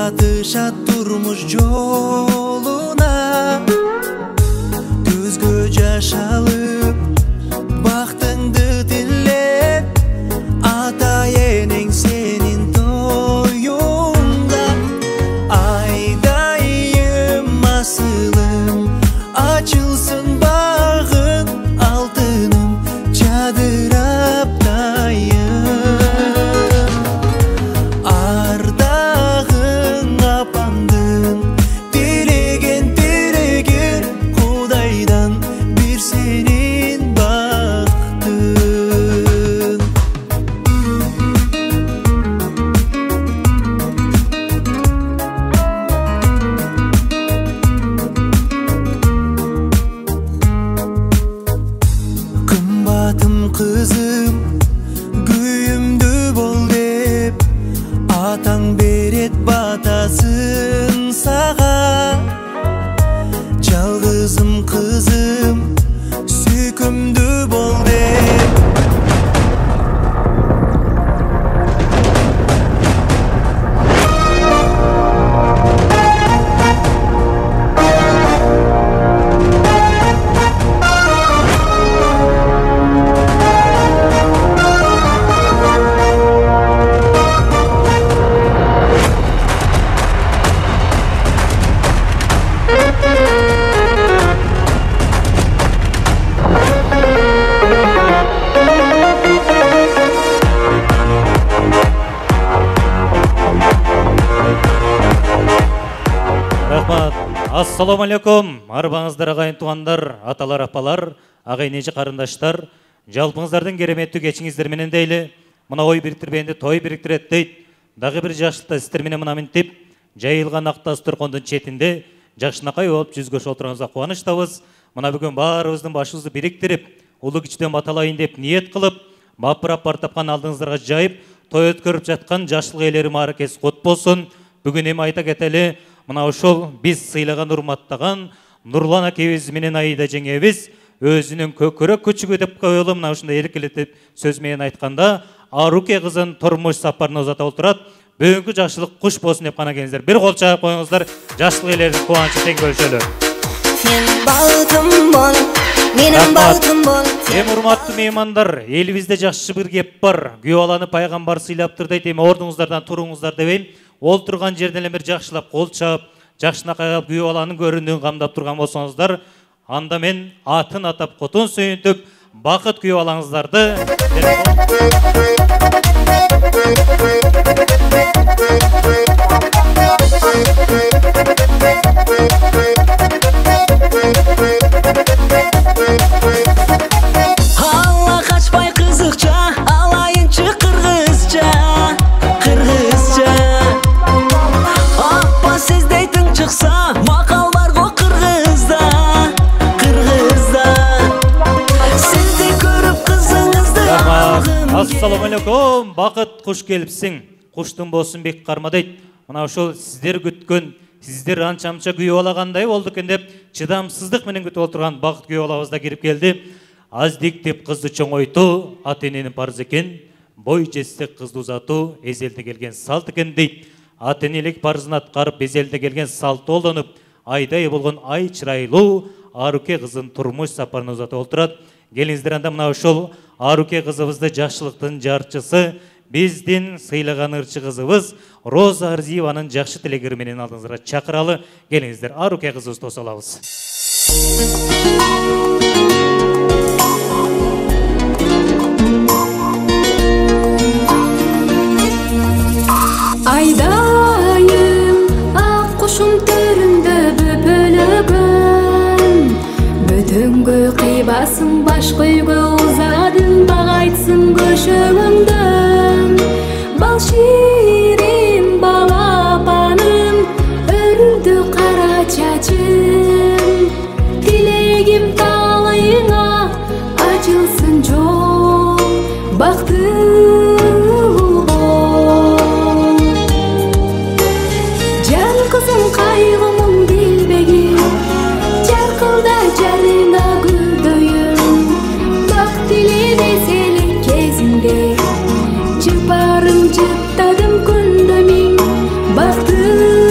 atışat durmuş yoluna, gözgö jaş alıp baktыңды dinlep, ata enең senin toyunda. Aydayım asılım, açılsın bağın, altınım çadırap dayım. Ardağın apandın, dilegen dilegen, Kudaydan bir senin baktın. Kımbatım kızım, güyümdü bol dep, ataң beret bataсын sağa. Жалғызым kızım, sükümdü bol dep. Рахмат. Ассаламу алейкум. Арбаңыздар ағайын туғандар, аталар, апалар, ағайнежі қарындаштар. Жалпыңыздардың кереметті кечіңіздер менен дейлі. Мұна ой біріктірбейінді той біріктірет дейді. Дағы бір жақшылықта істер менен мұна мінтіп, жайылған ақтас тұрқондың четінде жақшынақай олып жүзгөш отырғанызға қуаныштабыз. Мұна бүгін барымыздың башымызды біріктіріп, ұлы күчтен баталайын деп ниет қылып, бапырап бар тапқан алдыңыздарға жайып, той өткөріп жатқан жашылық елері маракес қот болсын. Бүгін ем айта кетелі, мына ошол біз сыйлаған урматтаған Нурлан акебиз менен Айда жеңебиз өзүнүн көкөрөк күчүгү деп коелу мына ушундай эркелетип сөз менен айтканда Аруке кызын турмуш сапарына узата олтурат. Бүгүнкү жакшылык куш болсун деп кана келиңиздер. Бир кол чаап коюңуздар, жакшылык элердин кубанычы тең бөлүшөлү. Сен балтым бол, менин балтым бол. Эми урматтуу меймандар, элибизде жакшы бир кеп бар. Күйөө баланы пайгамбар сыйлаптыр дейт. Эми ордуңуздардан туруңуздар дебейм. Ол тұрған жерден бір жақшылап қол чап, жақшынақайға күйөө баланың көріндігін қамдап тұрған болсаңыздар, анда мен атын атап қотын сүйінтіп, бақыт күйөө балаңыздарды Алла қачпай қызықша, алайыншы қырғызша. Апа сіз дейтін шықса, мақал бар ғо қырғызда. Сізді көріп қызыңызды алғым. Ассаламу алейкум, бақыт құш келіпсің. Құштың болсын бек қарма дейді. Мына ошол сіздер күткен, сіздер анчамча күйөө балағандай болды екен деп, чыдамсыздық менен күтіп отырған бақыт күйөө балабызда кирип келди. Аздик деп қызды чоңойту, ата эненин парызы екен. Бой жетсе қызды ұзату, эзелде келген салт екен дейді. Ата энелик парызын аткарып, эзелде келген салт колдонуп, айдай болгон ай чырайлуу Аруке кызын турмуш сапарына узатып олтурат. Келиңиздер анда мына ошол Аруке кызыбызды жакшылыктын жарчысы, биздин сыйлаган ырчы кызыбыз Роза Арзиеванын жакшы тилектери менен алдыңызга чакыралы. Келиңиздер Аруке кызыбызды тосуп алабыз. Айдайым ак кушум төрүндө бөпөлөгөн, бөтөнгө кыйбасың башка үйгө узадың, багайтсың көшөгөңдөн. Бал ширин балапаным, өрүлдү кара чачым, тилегим талайыңа ачылсын жол, бактылуу бол. Жан кызым кайгымын билбегин, жаркылда жарыңа гүлдөйүм, бак тилебес элек кезинде, жыпарым жыттадым күндө миң бактым.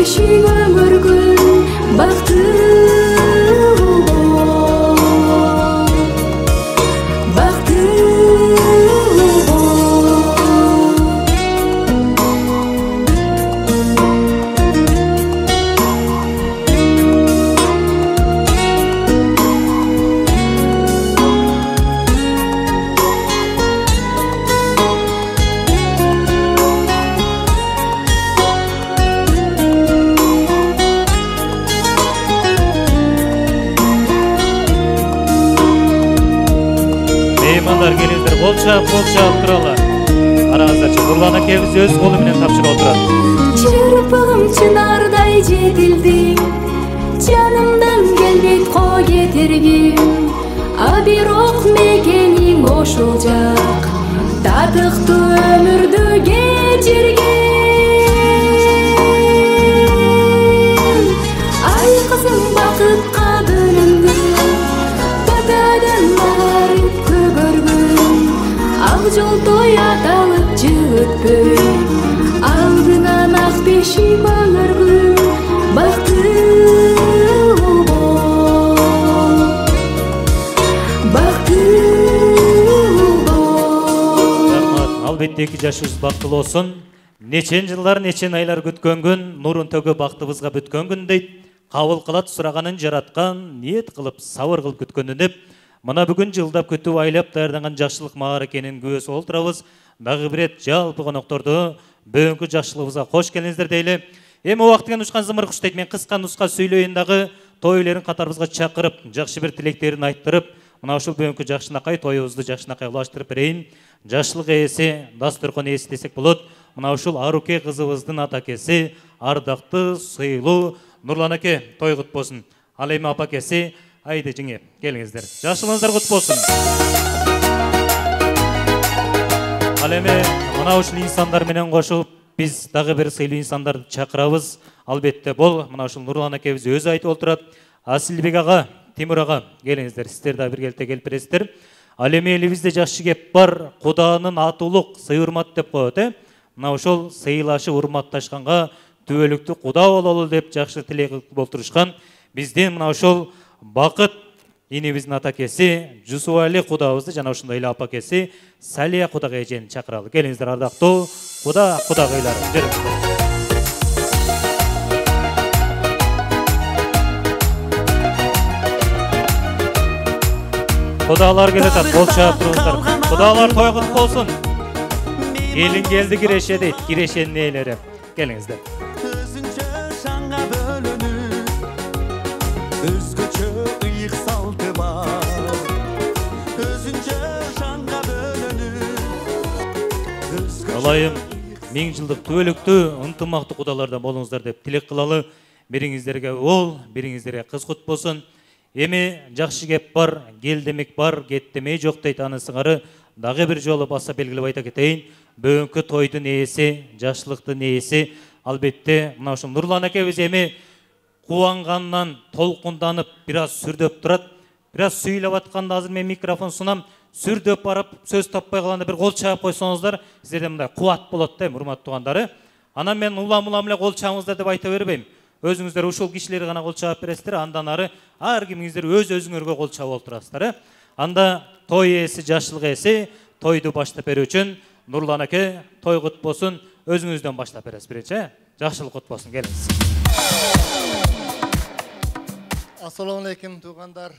бешик өмүргүн бактылуу Келіңіздер, болшап тұралар. Қараңыздаршы, Нұрлан әкеміз өз қолымен тапшыра отырады. Çırpığım çınarday жетилди, жанымдан келбейт ко кетиргим. А бирок мекеним ошол жак, татыктуу өмүрдү кечиргим. Ай кызым бакытка бөлүндүм, батадан барып көгөргүм. Ак жолтой аталып жылытпөй, алдынан ак бешик өмүргүн бактылуу Албетте 2 жашыбыз бактылуу болсун. Нечен жылдар, нечен айлар күткөн күн, нурун төгө бактыбызга бүткөн күн дейт. Кабыл кылат сураганын жараткан, ниет кылып, сабыр кылып күткөндүн деп. Мына бүгүн жылдап күтүп айлап даярданган жакшылык маар экенин күбөсү болтурабыз. Дагы бир рет жалпы конокторду бүгүнкү жакшылыгыбызга кош келиңиздер дейли. Эми убактыган учкан зымыр куш дейт. Мен кыска нуска сүйлөйүн дагы той ээлерин катарыбызга чакырып, жакшы бир тилектерин айттырып, мына ушул бүгүнкү жакшынакай тоюбузду жакшынакай улаштырып берейин. Жакшылык ээси, дастуркан ээси десек болот. Мына ушул Аруке кызыбыздын атакеси, ардактуу, сыйлуу Нурлан аке той кут болсун. Ал эми апакеси Айда жеңе, келиңиздер. Жакшылыгыңыздар кут болсун. Ал эми мына ушул инсандар менен кошуп, биз дагы бир сыйлуу инсандарды чакырабыз. Албетте бул мына ушул Нурлан акебиз өзү айтып отурат. Асилбек ага, Тимур ага, келиңиздер. Сиздер да биргеликте келип бересиздер. Ал эми элибизде жакшы кеп бар, Куданын аты улук, сый урмат деп коет, Мына ушул сыйлашып урматташканга түбөлүктүү Куда бололу деп жакшы тилек кылып отурушкан. Биздин мына ушул бакыт инибиздин атакеси Жусубали Кудабызды жана ушундай эле апакеси Салия Кудагай эжени чакыралы. Келиңиздер ардактуу Кудагайлар. Кудалар келетат, болчап туруңуздар. Кудалар той кут болсун. Келин келди киреше дейт, кирешенин ээлери. Келиңиздер. Өзүнчө шаңга бөлөнүп, өзгөчө ыйык салты бар. Өзүнчө шаңга бөлөнүп, Алайым, 1000 жылдык түбөлүктүү, ынтымактуу кудалардан болуңуздар деп тилек кылалы. Бириңиздерге ол, бириңиздерге кыз кут болсун. Эми жакшы кеп бар, кел демек бар, кет демей жок дейт аны сыңары. Дагы бир жолу баса белгилеп айта кетейин. Бүгүнкү тойдун ээси, жакшылыктын ээси албетте мына ушул Нурлан акебиз эми кубангандан толкунданып бир аз сүрдөп турат. Бир аз сүйлөп атканда азыр мен микрофон сунам, сүрдөп барып сөз таппай калганда бир кол чаап койсоңуздар, сиздерде мындай кубат болот да, урматтуу туугандары. Анан мен улам эле кол чааңыздар деп айта бербейм. Өзүңүздөр ушул кишилерге гана кол чаап бересиздер, андан ары ар кимиңиздер өз-өзүңөргө кол чаап олтурасыздар. Анда той ээси, жакшылык ээси тойду баштап берүү үчүн Нурлан аке той кут болсун, өзүңүздөн баштап бересиз биринчи. Жакшылык кут болсун, келиңиз. Assalamu alaikum tuğanlar,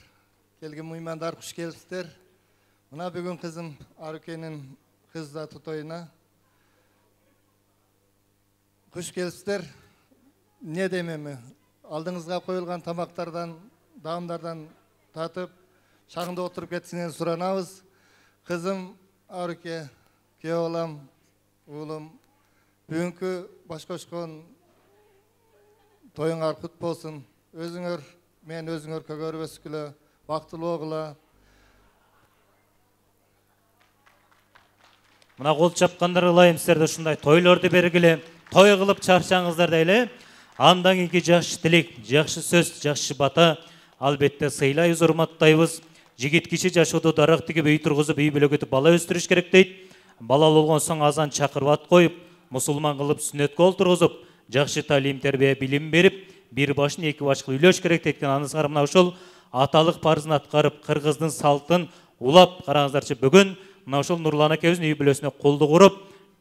kelgen muymanlar, kuş gelipsizler. Mına bugün kızım Aruke'nin kızla toyuna. Kuş gelipsizler. Ne dememi? Aldığınızga koyulgan tamaklardan, dağımlardan tatıp, şağında oturup getsinen suranabız. Kızım Aruke, köy oğlam, oğlum, bugünkü başkoşkon toyuңар kut bolsun. Özüңөр, men özüңөр kөгөрүп өскүлө, бактылуу кыла. Мына кол чапкандар ылайым сиздерде ушундай тойлорду бергиле, той кылып чарчаңыздар дейле. Андан кийинки жакшы тилек, жакшы сөз, жакшы бата албетте сыйлайбыз, урматтайбыз. Жигит киши жашоодо дарак тигип үй тургузуп, үй бөлөгөтүп бала өстүрүш керек дейт. Бала болгон соң азан чакырып ат коюп, мусулман кылып сүннөткө олтургузуп, жакшы талим тербие билим берип, бир башын эки башкы үйлөш керек деген аңызгар мына ошол аталык парызын аткарып, кыргыздын салтын улап караңыздарчы. Бүгүн мына ошол Нурлан акебиздин үй бүлөсүнө колду куруп,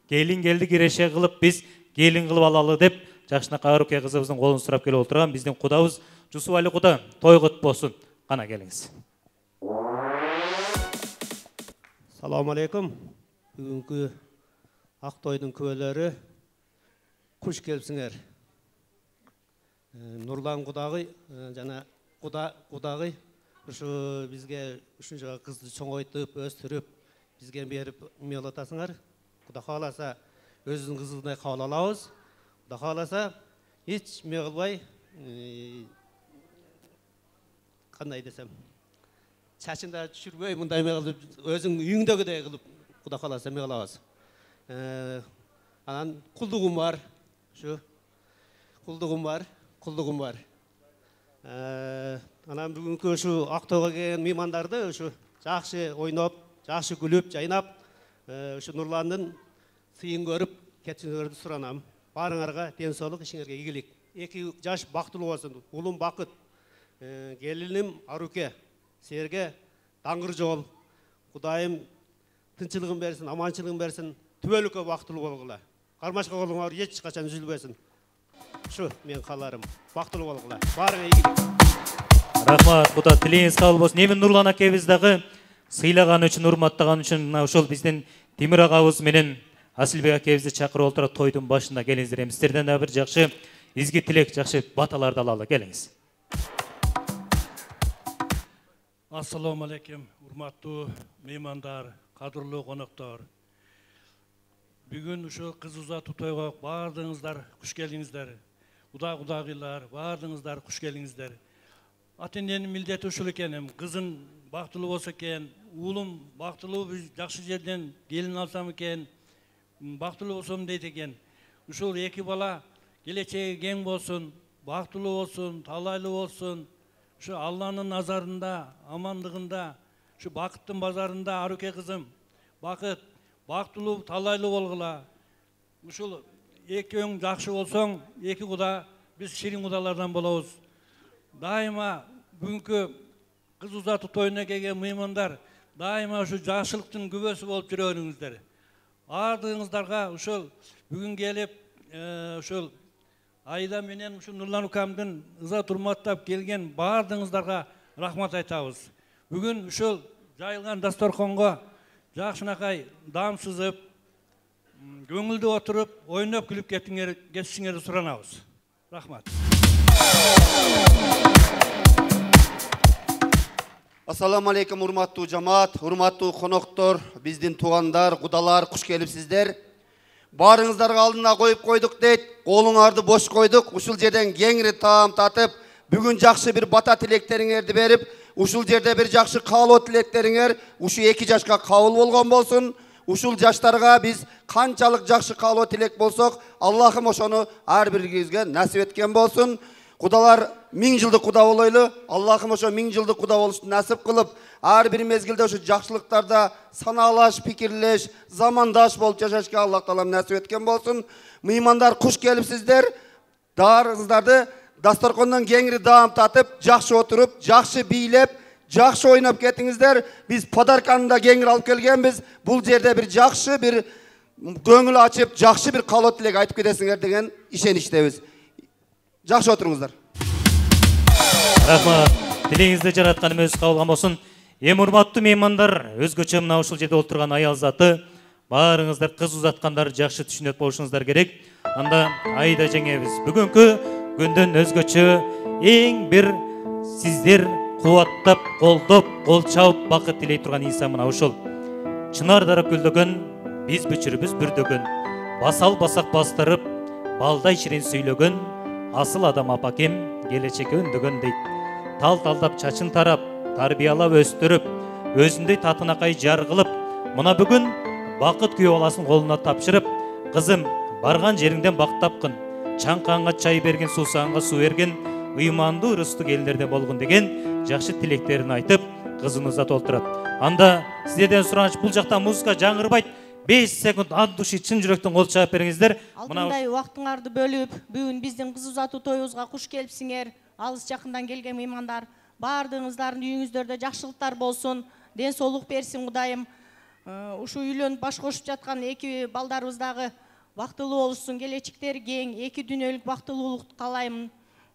келин келди киреше кылып, биз келин кылып алалы деп жакшынакай Аруке кызыбыздын колун сурап келип отурган биздин кудабыз Жусупали куда той кут болсун. Кана келиңиз. Саламу алейкум. Бүгүнкү ак тойдун күбөлөрү куш келипсиңер. Нурлан кудагый жана кудагый ушу бизге ушунча кызды чоңойтуп, өстүрүп, бизге берип мыйлатасыңар. Куда кааласа өзүнүн кызындай кабыл алабыз. Куда кааласа эч мыйлабай, кандай десем, чачында түшүрбөй мындай кылып, өзүң үйүңдөгүдөй кылып, куда кааласа мыйлабыз. Анан кулдугум бар, ушу кулдугум бар. Анан бүгүнкү ушу ак тойго келген меймандарды ушу жакшы ойноп, жакшы күлүп, жайнап, ушу Нурландын сыйын көрүп, кетиңерди суранам. Барыңарга ден соолук, ишиңерге ийгилик. 2 жаш бактылуу болсун. Улум бакыт. Келиним Аруке. Силерге даңгыр жол. Кудайым тынчылыгын берсин, аманчылыгын берсин. Түбөлүккө бактылуу болгула. Кармашка колуңар эч качан үзүлбөсүн. Шу мен кааларым. Бактылуу болгула. Барыңа ийгилик. Рахмат, куда тилиңиз кабыл болсун. Эми Нурлан акебиз дагы сыйлаган үчүн, урматтаган үчүн мына ошол биздин Темир агабыз менен Асылбек акебизди чакырып отура тойдун башында келиңиздер. Эми сиздерден да бир жакшы изги тилек, жакшы баталарды алалы. Келиңиз. Assalamu alaikum, урматтуу меймандар, кадырлуу коноктор. Бүгүн ушу кыз узатуу тойго баардыгыңыздар куш келиңиздер. Кудагыйлар, баардыгыңыздар куш келиңиздер. Ата-эненин милдети ушул экен, кызын бактылуу болсо экен, уулум бактылуу, жакшы жерден келин алсам экен, бактылуу болсом дейт экен. Ушул 2 бала келечеги кең болсун, бактылуу болсун, талайлуу болсун. Şu Allah'ın nazarında, amandığında, şu bakıttın bazarında Aruke kızım, bakıt, baktulu, talaylı olgula. Şu iki ön jakşı olsan, 2 kuda, biz şirin kudalardan bolabız. Daima bugünkü kız uzatı toyuna kelgen mıymandar, daima şu jakşılıktın kübösü bolup жүрөңүздөр. Ardığınızlarga uşul bugün gelip, uşul Ayda menen şu Nurlan ukamdın ıza turmattap kelgen bardığınızlarga rahmat aytabız. Bugün uşul jayılgan dastorkongo jakşınakay dam sızıp, көңүлдүү oturup, oynop külüp geçişingерди суранабыз. Rahmat. Assalamu alaikum урматтуу жамаат, урматтуу коноктор, биздин туугандар, кудалар, куш келипсиздер. Барыңыздарга алдына коюп койдук дейт, колуңарды бош койдук. Ушул жерден кеңири таам татып, бүгүн жакшы бир бата тилектериңерди берип, ушул жерде бир жакшы каалоо тилектериңер ушу 2 жашка кабыл болгон болсун. Ушул жаштарга биз канчалык жакшы каалоо тилек болсок, Аллахым ошону ар бирибизге насип эткен болсун. Кудалар 1000 жылдык куда болойлу. Аллахым ошо 1000 жылдык куда болушту насип кылып, ар бир мезгилде ошо жакшылыктарда санаалаш, пикирлеш, замандаш болуп жашашка Аллах таалам насип эткен болсун. Мыймандар куш келипсиздер. Дарыңыздарды дасторкондон кеңири даам татып, жакшы отуруп, жакшы бийлеп, жакшы ойноп кетиңиздер. Биз подарканы да кеңири алып келгенбиз. Бул жерде бир жакшы бир көңүл ачып, жакшы бир каалоо тилек айтып кетесиңер деген ишеничтебиз. Жакшы отуруңуздар. Рахмат. Тилеңизди жаратканыбыз кабыл болсун. Эми урматтуу меймандар, өзгөчө мына ушул жерде отурган аял заты, баарыңыздар кыз узаткандар жакшы түшүнөт болушуңуздар керек. Анда Айда жеңебиз бүгүнкү күндөн өзгөчө эң бир сиздер кубаттап, колдоп, кол чабып бакыт тилей турган инсан мына ушул. Чынар дарып гүлдөгөн, биз бүчүрүбүз бүрдөгөн, басал басак бастырып, балдай ширин сүйлөгөн, асыл адам апакем келечекке үндөгөн дейт. Тал-талдап чачын тарап, тарбиялап өстүрүп, өзүндөй татынакай жар кылып, мына бүгүн бакыт күйөө баласын колуна тапшырып, кызым барган жериңден бак тапкын, чаңкаңга чай берген, суусаңга суу берген, ыймандуу ырыстуу келиндерден болгон деген жакшы тилектерин айтып, кызын узатып отурат. Анда сиздерден сураныч, бул жакта музыка жаңырбайт, 5 секунд ат души чын жүрөктөн кол чаап бериңиздер. Алтындай убактыңарды бөлүп, бүгүн биздин кыз узатуу тоюбузга куш келипсиңер. Алыс жакындан келген меймандар, баардыгыңыздардын үйүңүздөрдө жакшылыктар болсун, ден соолук берсин Кудайым. Ушу үйлөнүп баш кошуп жаткан эки балдарыбыз дагы бактылуу болушун, келечектери кең, эки дүйнөлүк бактылуулукту каалайм.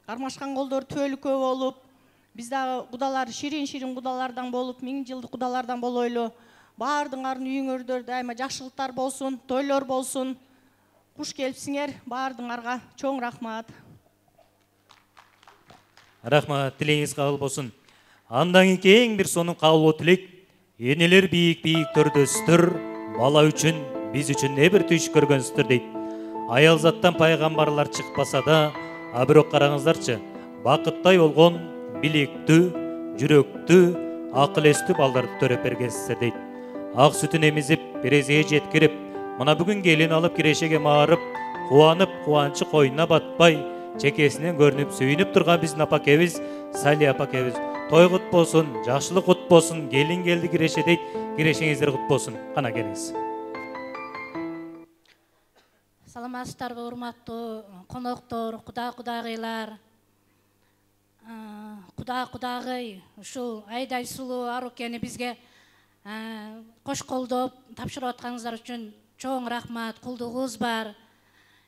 Кармашкан колдор түбөлүккө болуп, биз дагы кудалар ширин кудалардан болуп, 1000 жылдык кудалардан болойлу. Баардыгыңардын үйүңөрдө дайыма жакшылыктар болсун, тойлор болсун. Куш келипсиңер, баардыгыңарга чоң рахмат. Рахмат, тилегиңиз кабыл болсун. Андан кийин эң бир сонун кабыл тилек. Энелер бийик төрдөстүр, бала үчүн, биз үчүн не бир түш көргөнсүздөр дейт. Аял заттан пайгамбарлар чыкпаса да, а бирок караңыздарчы, бакыттай болгон, билектүү, жүрөктүү, акыл эстүү балдарды төрөп бергенсиздер дейт. Ак сүтүн эмизип, березеге жеткирип, мына бүгүн келин алып кирешеге маарып, кубанып, кубанчы койнуна батпай, чекесинен көрүнүп, сүйүнүп турган биздин апакебиз, Сали апакебиз. Той кут болсун, жакшылык кут болсун, келин келди киреше дейт, кирешеңиздер кут болсун. Кана келиңиз. Саламатсыздарбы, урматтуу коноктор, кудагыйлар. Кудагый ушул айдай сулуу Арукени бизге кош колдоп тапшырып атканыңыздар үчүн чоң рахмат, кулдугубуз бар.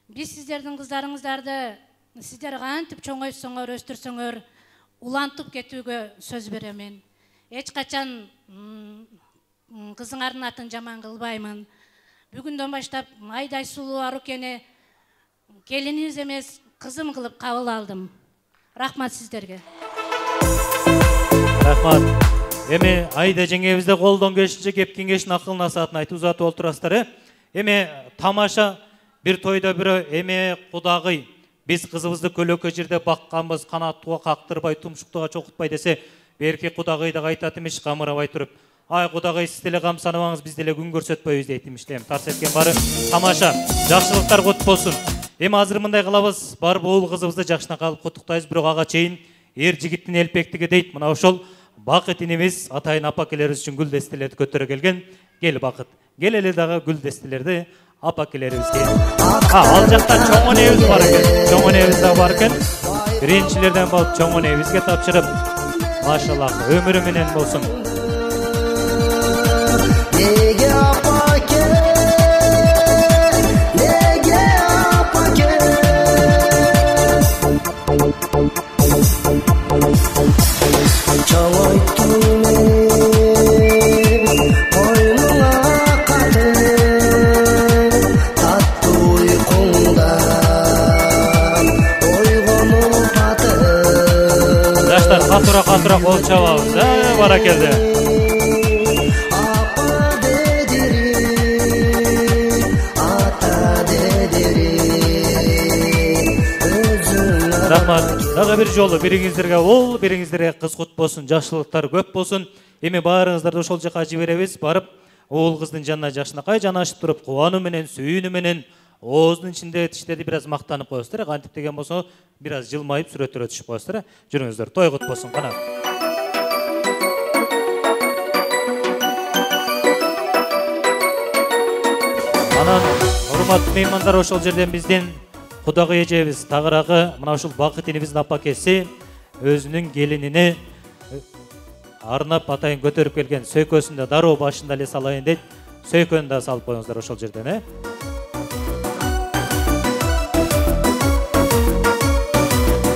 Биз сиздердин кыздарыңыздарды сиздер кантип чоңойтсоңор, өстүрсөңөр, улантып кетүүгө сөз беремин. Эч качан кызыңардын атын жаман кылбаймын. Бүгүндөн баштап айдай сулуу Арукени келиниңиз эмес, кызым кылып кабыл алдым. Рахмат сиздерге. Рахмат. Эми айда жеңебизде колдон келишинче кеп кеңештин акыл насаатын айтып узатып олтурасыздар. Эми тамаша бир тойдо бирөө эме кудагый биз кызыбызды көлөкө жерде бакканбыз, канаттууга кактырбай, тумшуктууга чокутпай десе, берки кудагый да айтат имиш камырабай туруп. Ай кудагый сиз деле камсанабаңыз, биз деле күн көрсөтпөйбүз дейт имиштем. Тарс эткен бары тамаша, жакшылыктар кут болсун. Эми азыр мындай кылабыз, бар бул кызыбызды жакшына калып куттуктайбыз, бирок ага чейин эр жигиттин элпектиги дейт. Мына ошол Бакыт инебиз атайын апакелерибиз үчүн гүл дестелерди көтөрө келген. Кел Бакыт, кел эле дагы гүл дестелерди апакелерибизге. Ал жакта чоң энебиз бар экен. Чоң энебиз да бар экен. Биринчилерден болуп чоң энебизге тапшырып, машаллах, өмүрү менен болсун. Неге апаке? Неге апаке? Катыра кол чабабыз, баракелде. Рахмат. Дагы бир жолу бириңиздерге ол, бириңиздерге кыз кут болсун, жакшылыктар көп болсун. Эми баарыңыздарды ошол жака жиберебиз, барып оол кыздын жанына жакшынакай жанашып туруп, кубануу менен, сүйүүнү менен ооздун ичинде тиштерди бир аз мактанып коесуздар. Кантип деген болсо, бир аз жылмайып сүрөттөргө түшүп коесуздар. Жүрүңүздөр, той кут болсун, кана. Анан урматтуу меймандар, ошол жерден биздин Кудагый эжебиз тагыраагы мына ушул Бакыт инебиздин апакеси өзүнүн келинине арнап атайын көтөрүп келген сөйкөсүндө дароо башында эле салайын дейт. Сөйкөнү да салып коюңуздар ошол жерден,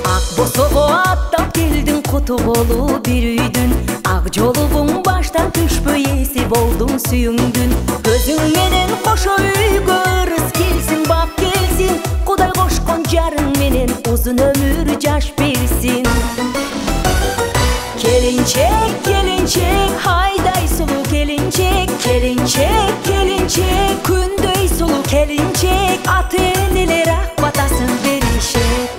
Ак босого аттап келдиң куту болуу бир үйдүн. Ак жолугуң баштан түшпөй эси болдуң сүйүңдүн. Көзүң менен кошо үйгө ырыс келсин, бак келсин. Кудай кошкон жарың менен узун өмүр жаш берсин. Келинчек, келинчек, айдай сулуу келинчек. Келинчек, келинчек, күндөй сулуу келинчек. Ата энелер ак батасын беришет.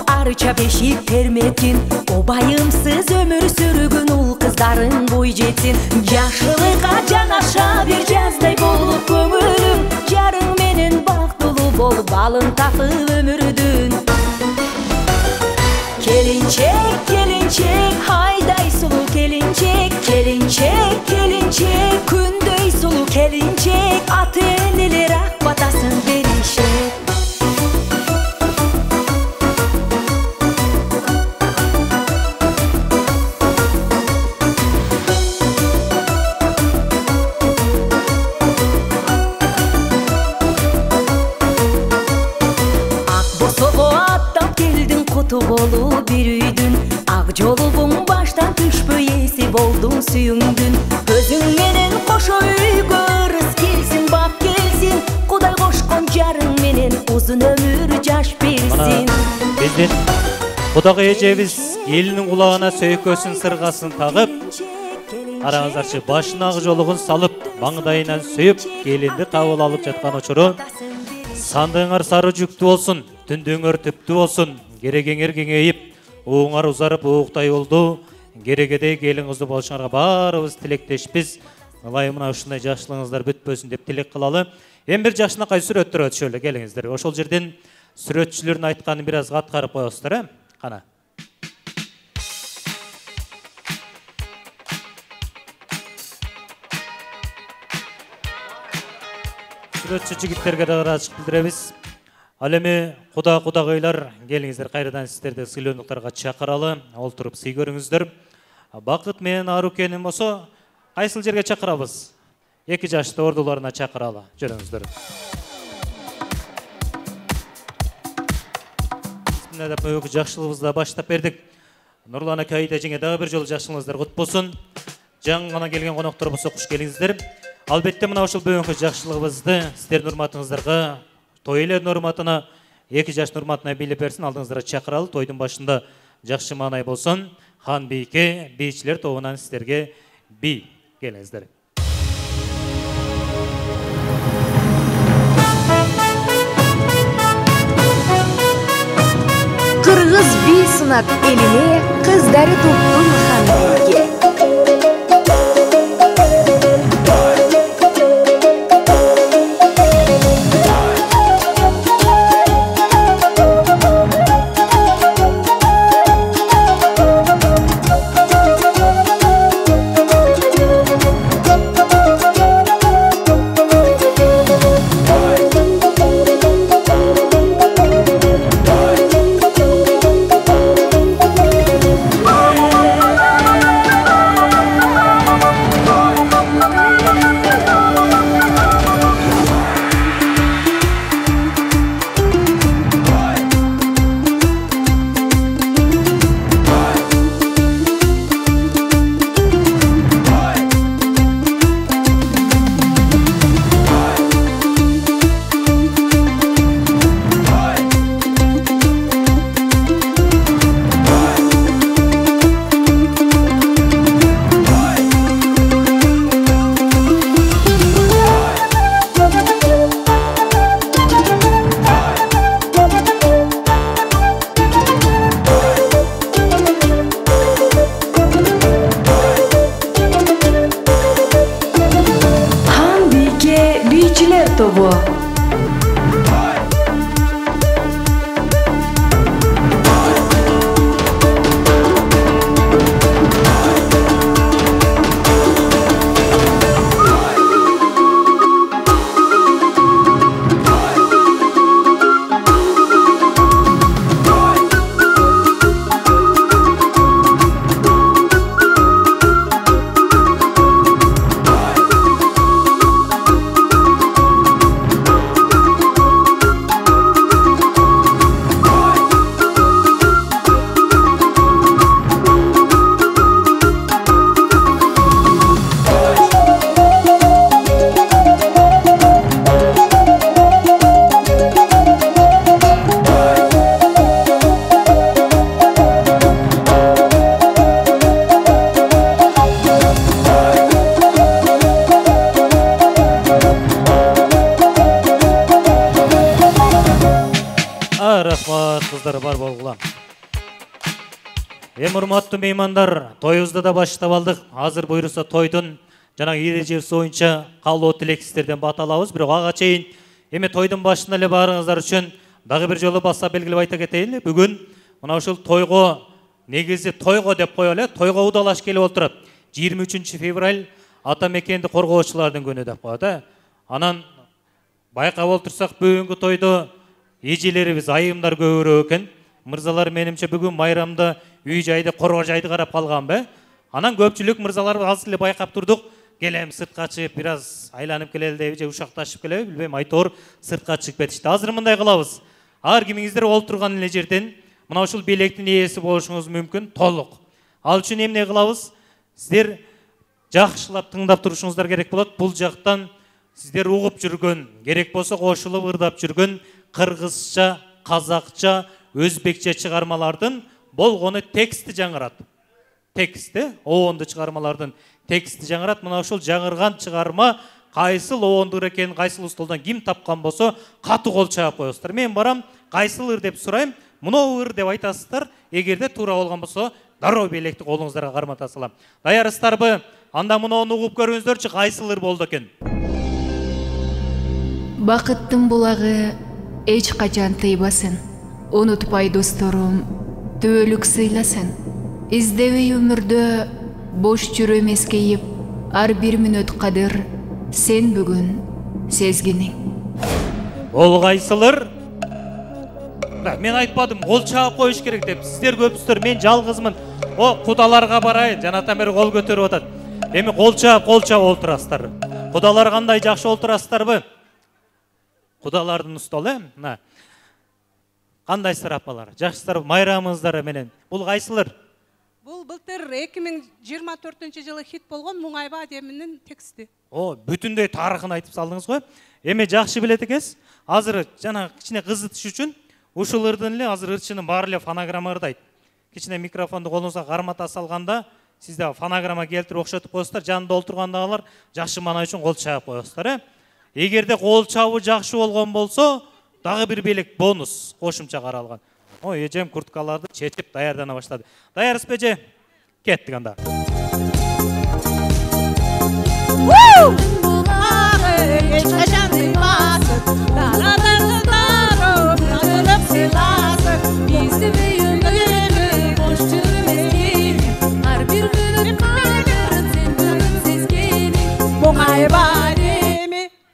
Арыча бешик терметин, обайымсыз өмүр сүргүн ул кыз кыздарың бой жетсин. Жашылыкка жанаша бир жаздай болуп көңүлүм, жарың менен бактылуу болуп балын татып өмүрдүн. Kelinçek, kelinçek, hayday sulu kelinçek. Kelinçek, kelinçek, kündöy sulu kelinçek. Atı eneler ak batasın verişek. Bolu bir üydün, ak jolubun baştan düşpöy esi boldun süyüngdün. Gözün menen koşo üygө ырыс келсин, бак келсин. Кудай кошкон жарың менен узун өмүр жаш берсин. Биздин Кудагы эжебиз элинин кулагына сөйкөсүн сыргасын тагып, караңыздарчы башына ак жолугун салып, маңдайынан сөйүп, келинди кабыл алып жаткан учуру сандыгыңар сары жүктүү болсун, түндүңөр түптүү болсун. Керегеңер кеңейип, уңар узарып ууктай болду. Керегедей келин кызы болушуңарга баарыбыз тилектешпиз. Ылайым мына ушундай жакшылыгыңыздар бүтпөсүн деп тилек кылалы. Эми бир жакшынакай сүрөттөр өтүшөлү, келиңиздер. Ошол жерден сүрөтчүлөрдүн айтканын бир аз каткарып коесуздар, Кана. Сүрөтчү жигиттерге да ыраазычылык билдиребиз. Ал эми кудагыйлар, келиңиздер, кайрадан сиздерди сыйлоонуктарга чакыралы, олтуруп сый көрүңүздөр. Бакыт менен Арукенин болсо, кайсыл жерге чакырабыз? 2 жашты ордуларына чакыралы, жүрүңүздөр. Бисмилlah деп бүгүнкү жакшылыгыбызды баштап бердик. Нурлан ака, эжеңе дагы бир жолу жакшылыгыңыздар кут болсун. Жаңы гана келген коноктор болсо куш келиңиздер. Албетте мына ушул бүгүнкү жакшылыгыбызды сиздердин урматыңыздарга, той элердин урматына, 2 жаштын урматына билип берсин, алдыңыздарга чакыралы. Тойдун башында жакшы маанай болсун. Хан бийке, бийчилер тобунан сиздерге бий. Келиңиздер. Кыргыз бий сынат элине, кыздары туптун хан бийге. Тобу. Рахмат, кыздар бар болгула. Эми урматтуу меймандар, тоюбузду да баштап алдык. Азыр буйруса тойдун жана эрежеси боюнча каалоо тилексиздерден бат алабыз. Бирок ага чейин эми тойдун башында эле баарыңыздар үчүн дагы бир жолу баса белгилеп айта кетейин. Бүгүн мына ушул тойго, негизи тойго деп коелу, тойго удалаш келип отурат. 23 февраль ата мекенди коргоочулардын күнү деп коет. Анан байкап отурсак бүгүнкү тойдо эжелерибиз, айымдар көбүрөөк экен. Мырзалар менимче бүгүн майрамда үй жайды, корго жайды карап калганбы? Анан көпчүлүк мырзалар азыр эле байкап турдук. Келем сыртка чыгып, бир аз айланып келели деп же ушакташып келеби, билбейм, айтор сыртка чыгып кетишти. Азыр мындай кылабыз. Ар кимиңиздер олтурган эле жерден мына ушул белектин ээси болушуңуз мүмкүн, толук. Ал үчүн эмне кылабыз? Сиздер жакшылап тыңдап турушуңуздар керек болот. Бул жактан сиздер угуп жүргөн, керек болсо кошулуп ырдап жүргөн кыргызча, казакча, өзбекче чыгармалардын болгону тексти жаңырат. Тексти, оонду чыгармалардын тексти жаңырат. Мына ушул жаңырган чыгарма кайсыл оонду экенин, кайсыл устолдон ким тапкан болсо катуу кол чаап коесуздар. Мен барам, кайсыл ыр деп сурайм, мынау ыр деп айтасыздар. Эгерде туура болгон болсо дароо белекти колуңуздарга кармата салам. Даярсыздарбы? Анда мунуну угуп көрүңүздөрчү, кайсыл ыр болду экен. Бакыттын булагы эч качан тыйбасын. Унутпай досторум, төөлүк сыйласын. Издебей өмүрдө бош жүрө эмескейип, ар бир мүнөт кадыр сен бүгүн сезгиниң. Ол кайсылыр? Мен айтпадым, кол чаап коюш керек деп. Сиздер көпсүздөр, мен жалгызмын. О, кудаларга барайын, жанатан бери кол көтөрүп атат. Эми кол чаап отурасыздар. Кудалар кандай жакшы отурасыздарбы? Кудалардын устолу, мына. Кандайсыздар апалар? Жакшысыздар, майрамыңыздар менен. Бул кайсылыр? Бул былтыр 2024 жылы хит болгон Муңайба деминин тексти. О, бүтүндөй тарыхын айтып салдыңыз го. Эми жакшы билет экенсиз. Азыр жана кичине кызытыш үчүн ушул ырдын эле азыр ырчынын баары эле фонограмма ырдайт. Кичине микрофонду колуңузга кармата салганда сизде фонограмма келтирип окшотуп коесуздар. Жанында олтургандагылар жакшы мана үчүн кол чаап коесуздар. Эгерде кол чабуу жакшы болгон болсо, дагы бир белек бонус кошумча каралган. Ой, эжем курткаларды чечип даярдана баштады. Даярсызбы эже? Кеттик анда.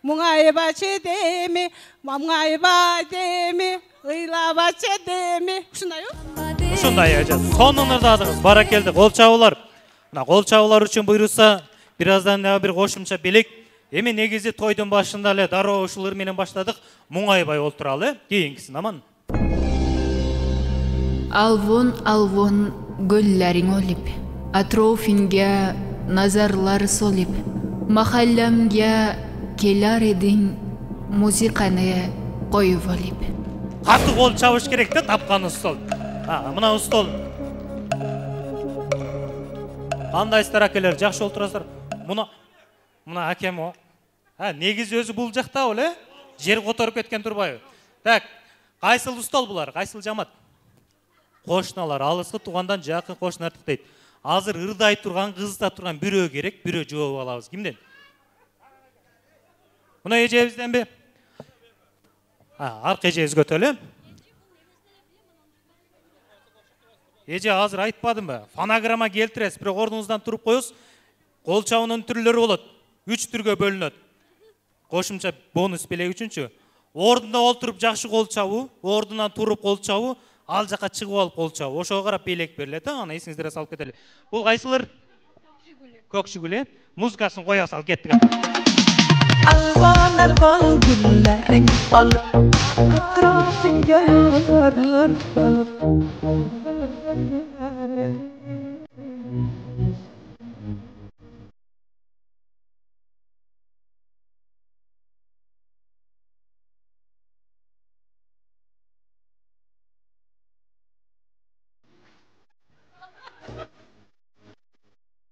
Muңайба чедеми, мамңайба деми, ыйлаба чедеми. Ушундай о? Ушундай эже. Сонун ырдадыңыз, баракелди. Кол чабуулар. Мына кол чабуулар үчүн буйруса, бир аздан бир кошумча белек. Эми негизи тойдун башында эле дароо ушул ыр менен баштадык. Муңайбай олтуралы, кийинкисин аман. Алвон алвон гөлләриң олип, атрофинге назарлар солип, махалламге келар эдиң музыканы коюп алып. Катуу кол чабыш керек да, тапкан устол. Мына устол. Кандайсыздар акелер, жакшы олтурасыздар. Мына акем о. Негизи өзү бул жакта эле, жер которуп кеткен турбайбы? Так, кайсыл устол булар? Кайсыл жамат? Кошуналар, алыскы туугандан жакын кошуна артыктайт. Азыр ырдай турган, кызда турган бирөө керек, бирөө жооп алабыз. Кимден? Мына эжебизденби? Аркы эжебиз көтөлү. Эже азыр айтпадымбы? Фонограмма келтиресиз, бирок ордуңуздан туруп коесуз. Кол чабуунун түрлөрү болот. 3 түргө бөлүнөт. Кошумча бонус белек үчүнчү. Ордунда олтуруп жакшы кол чабуу, ордунан туруп кол чабуу, ал жака чыгып алып кол чабуу. Ошого карап белек берилет, аны эсиңиздерге салып кетели. Бул кайсылыр? Көк шүгүл. Музыкасын коя сал, кеттик. Alvan alvan güllerin alıp Etrafın görür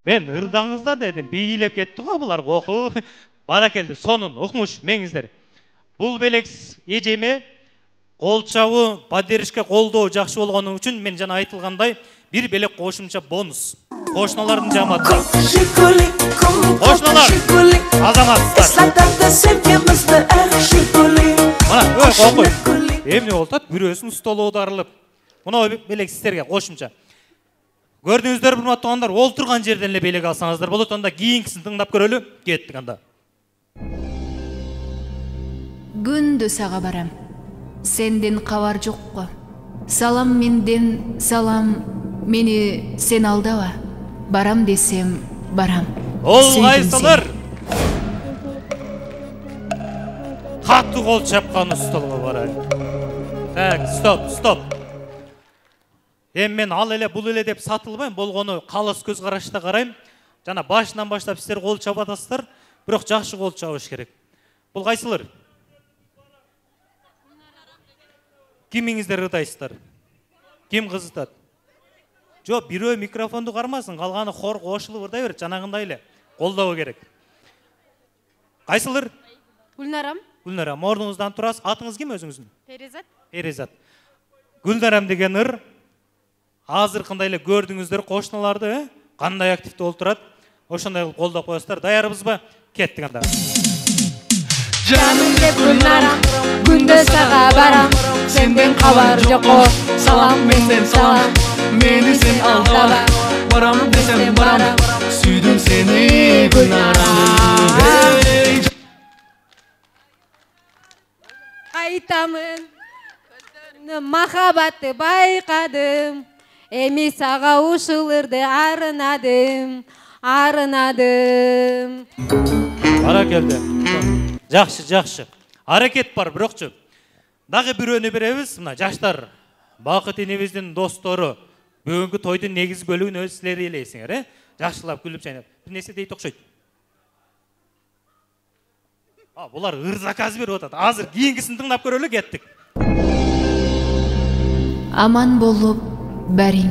Ben ырдаңыздар дедим, бийлеп кетти го булар. Баракелди, сонун укмуш меңиздер. Бул белек эжеме Кол чабуу, поддержка колдоо жакшы болгону үчүн мен жана айтылгандай бир белек кошумча бонус. Кошуналардын жамааты. Кошуналар, азаматтар. Мына, окуй. Эмне болот? Бирөөсүнүн столу аударылып. Мына белек сиздерге кошумча. Көрдүңүздөр, урматтуу туугандар, олтурган жерден эле белек алсаңыздар болот. Анда кийинкисин тыңдап көрөлү. Кеттик анда. Күндү сага барам. Сенден кабар жокко. Салам менден салам, мени сен алдаба. Барам десем барам. Ол кайсылар? Катты кол чапкан столго барайын. Так, стоп. Мен ал эле бул эле деп сатылбайм, болгону калыс көз карашта карайм. Жана башынан баштап сиздер кол чаба атасыздар, бирок жакшы кол чабыш керек. Бул кайсылар? Кимиңиздер ытайсыздар? Ким кызытат? Жок, бирөө микрофонду кармасын, калганы хор кошулуп ырдай берет, жанагындай эле. Колдоо керек. Кайсылар? Гүлнарам. Гүлнарам, ордуңуздан турасыз. Атыңыз ким өзүңүздүн? Перизат. Перизат. Гүлнарам деген ыр азыркындай эле көрдүңүздөр кошуналарды, кандай активдүү болуп турат. Ошондой кылып колдоп коесуздар. Даярбызбы? Кеттик анда. Жаным деп Гүлнарам, күндө сага барам. Сенден кабар жокко, салам менден салам. Meni sen aldaba, baram desem baram. Süydüm seni Gülnarım. Айтамын, махабатты байкадым. Эми сага ушул ырды арынадым. Баракелде. Жакшы. Аракет бар, бирокчу. Дагы бирөөнү беребиз. Мына жаштар, Бакыт энебиздин достору. Бүгүнкү тойдун негиз бөлүгүн өз силер элейсиңер, жакшылап күлүп чайнап. Бир нерсе дейт окшойт. Булар ыр заказ берип атат. Азыр кийинкисин тыңдап көрөлү, кеттик. Аман болуп бариң,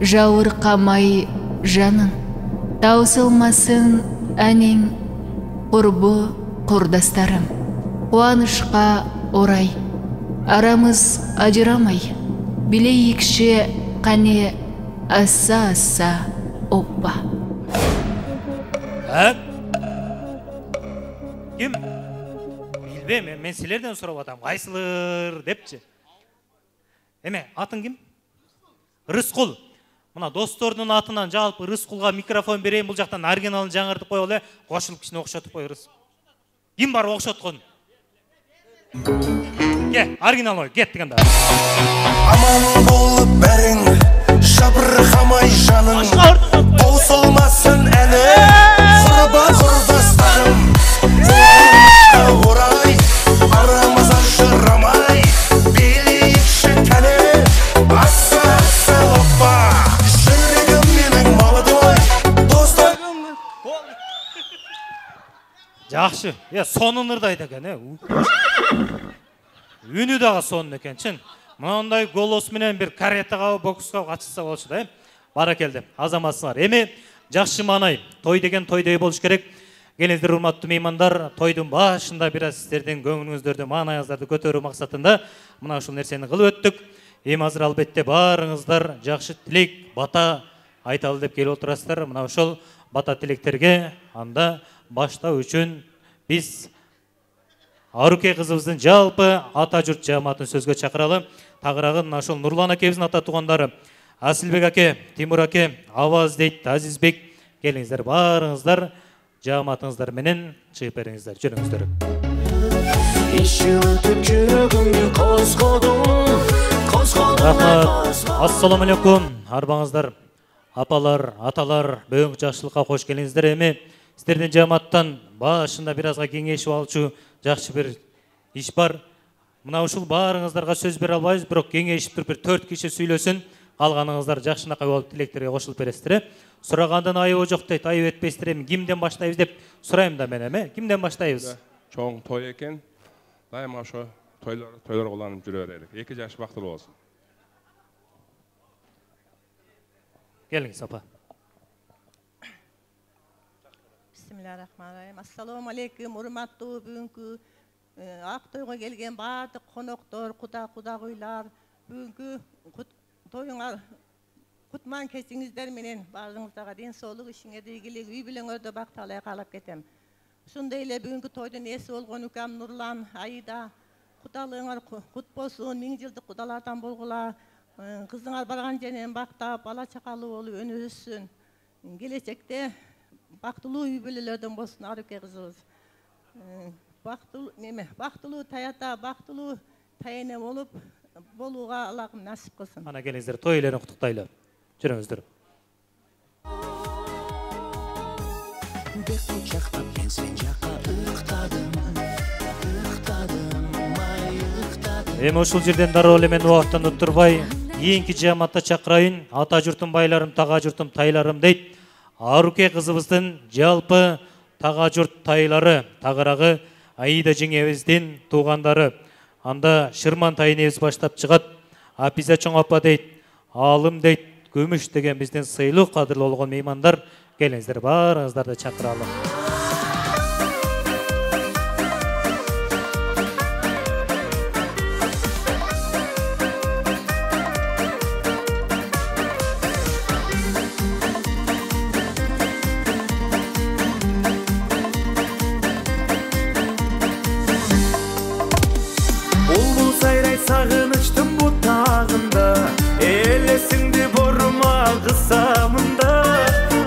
жабыркамай жаның, таусылмасын анең, курбу курдастарым. Кубанычка орай, арамыз ажырамай, билейикши кане аса оппа. Ким? Билбейм, мен силерден сурап атам. Кайсылыр депчи. Эме, атың ким? Рыскул. Мына достордун атынан жалпы Рыскулга микрофон берейин, бул жактан оригиналын жаңыртып коелу, кошулуп кичине окшотуп коебуз. Ким бар окшоткон? Оригинал ой, кеттик анда. Aman bolup berin, жабыркамай жаның. Таусылмасын әні, құрбан құрдастарым. Кубанычка орай, арамыз ажырамай, билейікші кәне, аса оппа. Жүрегім менің молодой, достарым. Жакшы, сонун ырдайт экен, Үнү дагы сонун экен, чын. Мындай голос менен бир каретага, бокска катышса болчу да. Баракелде, азаматсыңар. Эми жакшы маанай, той деген тойдой болуш керек. Келиңиздер, урматтуу меймандар, тойдун башында бир аз сиздердин көңүлүңүздөрдү, маанайыңыздарды көтөрүү максатында мына ушул нерсени кылып өттүк. Эми азыр албетте баарыңыздар жакшы тилек, бата айталы деп келип отурасыздар. Мына ушул бата тилектерге анда баштоо үчүн биз Аруке кызыбыздын жалпы ата журт жамаатын сөзгө чакыралы. Тагыраагы мына ушул Нурлан акебиздин ата туугандары Асылбек аке, Тимур аке, Аваз дейт, Азизбек, келиңиздер баарыңыздар жамаатыңыздар менен чыгып бериңиздер, жүрүңүздөр. Рахмат. Ассаламу алейкум. Арбаңыздар, апалар, аталар, бүгүнкү жакшылыкка кош келиңиздер. Эми сиздердин жамааттан башында бир азга кеңешип алчу жакшы бир иш бар. Мына ушул баарыңыздарга сөз бере албайбыз, бирок кеңешип туруп бир 4 киши сүйлөсүн, калганыңыздар жакшынакай болуп тилектерге кошулуп бересиздер. Сурагандан айыбы жок дейт, айып этпейсиздер. Эми кимден баштайбыз деп сурайм да мен эми. Кимден баштайбыз? Чоң той экен. Дайыма ошо тойлор уланып жүрө берелик. 2 жаш бактылуу болсун. Келиңиз апа. Bismillahirrahmanirrahim. Assalamu alaikum, урматтуу бүгүнкү Ақтойға келген бардық қонақтар, құда-құдағыйлар, бүгінгі тойыңа құтман кесіңіздер менен барлығыңыздарға денсаулық ішіңерде игілік үй бүлөңөрдө бакталай каалап кетем. Ушундай эле бүгүнкү тойдун ээси болгон укам Нурлан, Аида, кудалыгыңар кут болсун, 1000 жылдык кудалардан болгула. Кызыңар барган жеринен бактап, бала чакалуу болуп өнүгүшсүн. Келечекте бактылуу үй бүлөлөрдөн болсун Аруке кызыбыз. Бактылуу таята, бактылуу тайене болууга Аллахым насип кылсын. Ана келиңиздер, той элерин куттуктайлы. Жүрүңүздөр. Эми ушул жерден дароо эле мен убакыттан утурбай, кийинки жамаатта чакырайын, ата журтум байларым, тага журтум тайларым дейт. Аруке кызыбыздын жалпы тага журт тайлары, тагырагы Аида жеңебиздин туугандары. Анда Шырман тайынебиз баштап чыгат. Апиза чоң апа дейт, алым дейт, көмүш деген биздин сыйлуу кадырлуу болгон меймандар. Келиңиздер, баарыңыздарды чакыралы. Сагынычтын бутагында, элесиңди борума кысамында,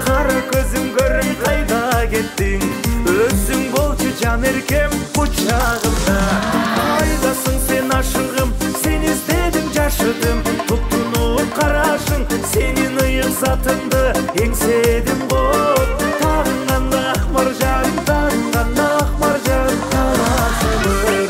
кара көзүм көрүн кайда кеттиң, өзүң болчу жан эркем кучагымда. Кайдасың сен ашыгым, сен издедим жашыдым, туптунуп карашың, сенин ыйык затыңды эңседим го. Тагынганда ак маржан, тагынганда ак маржан, талашылыр.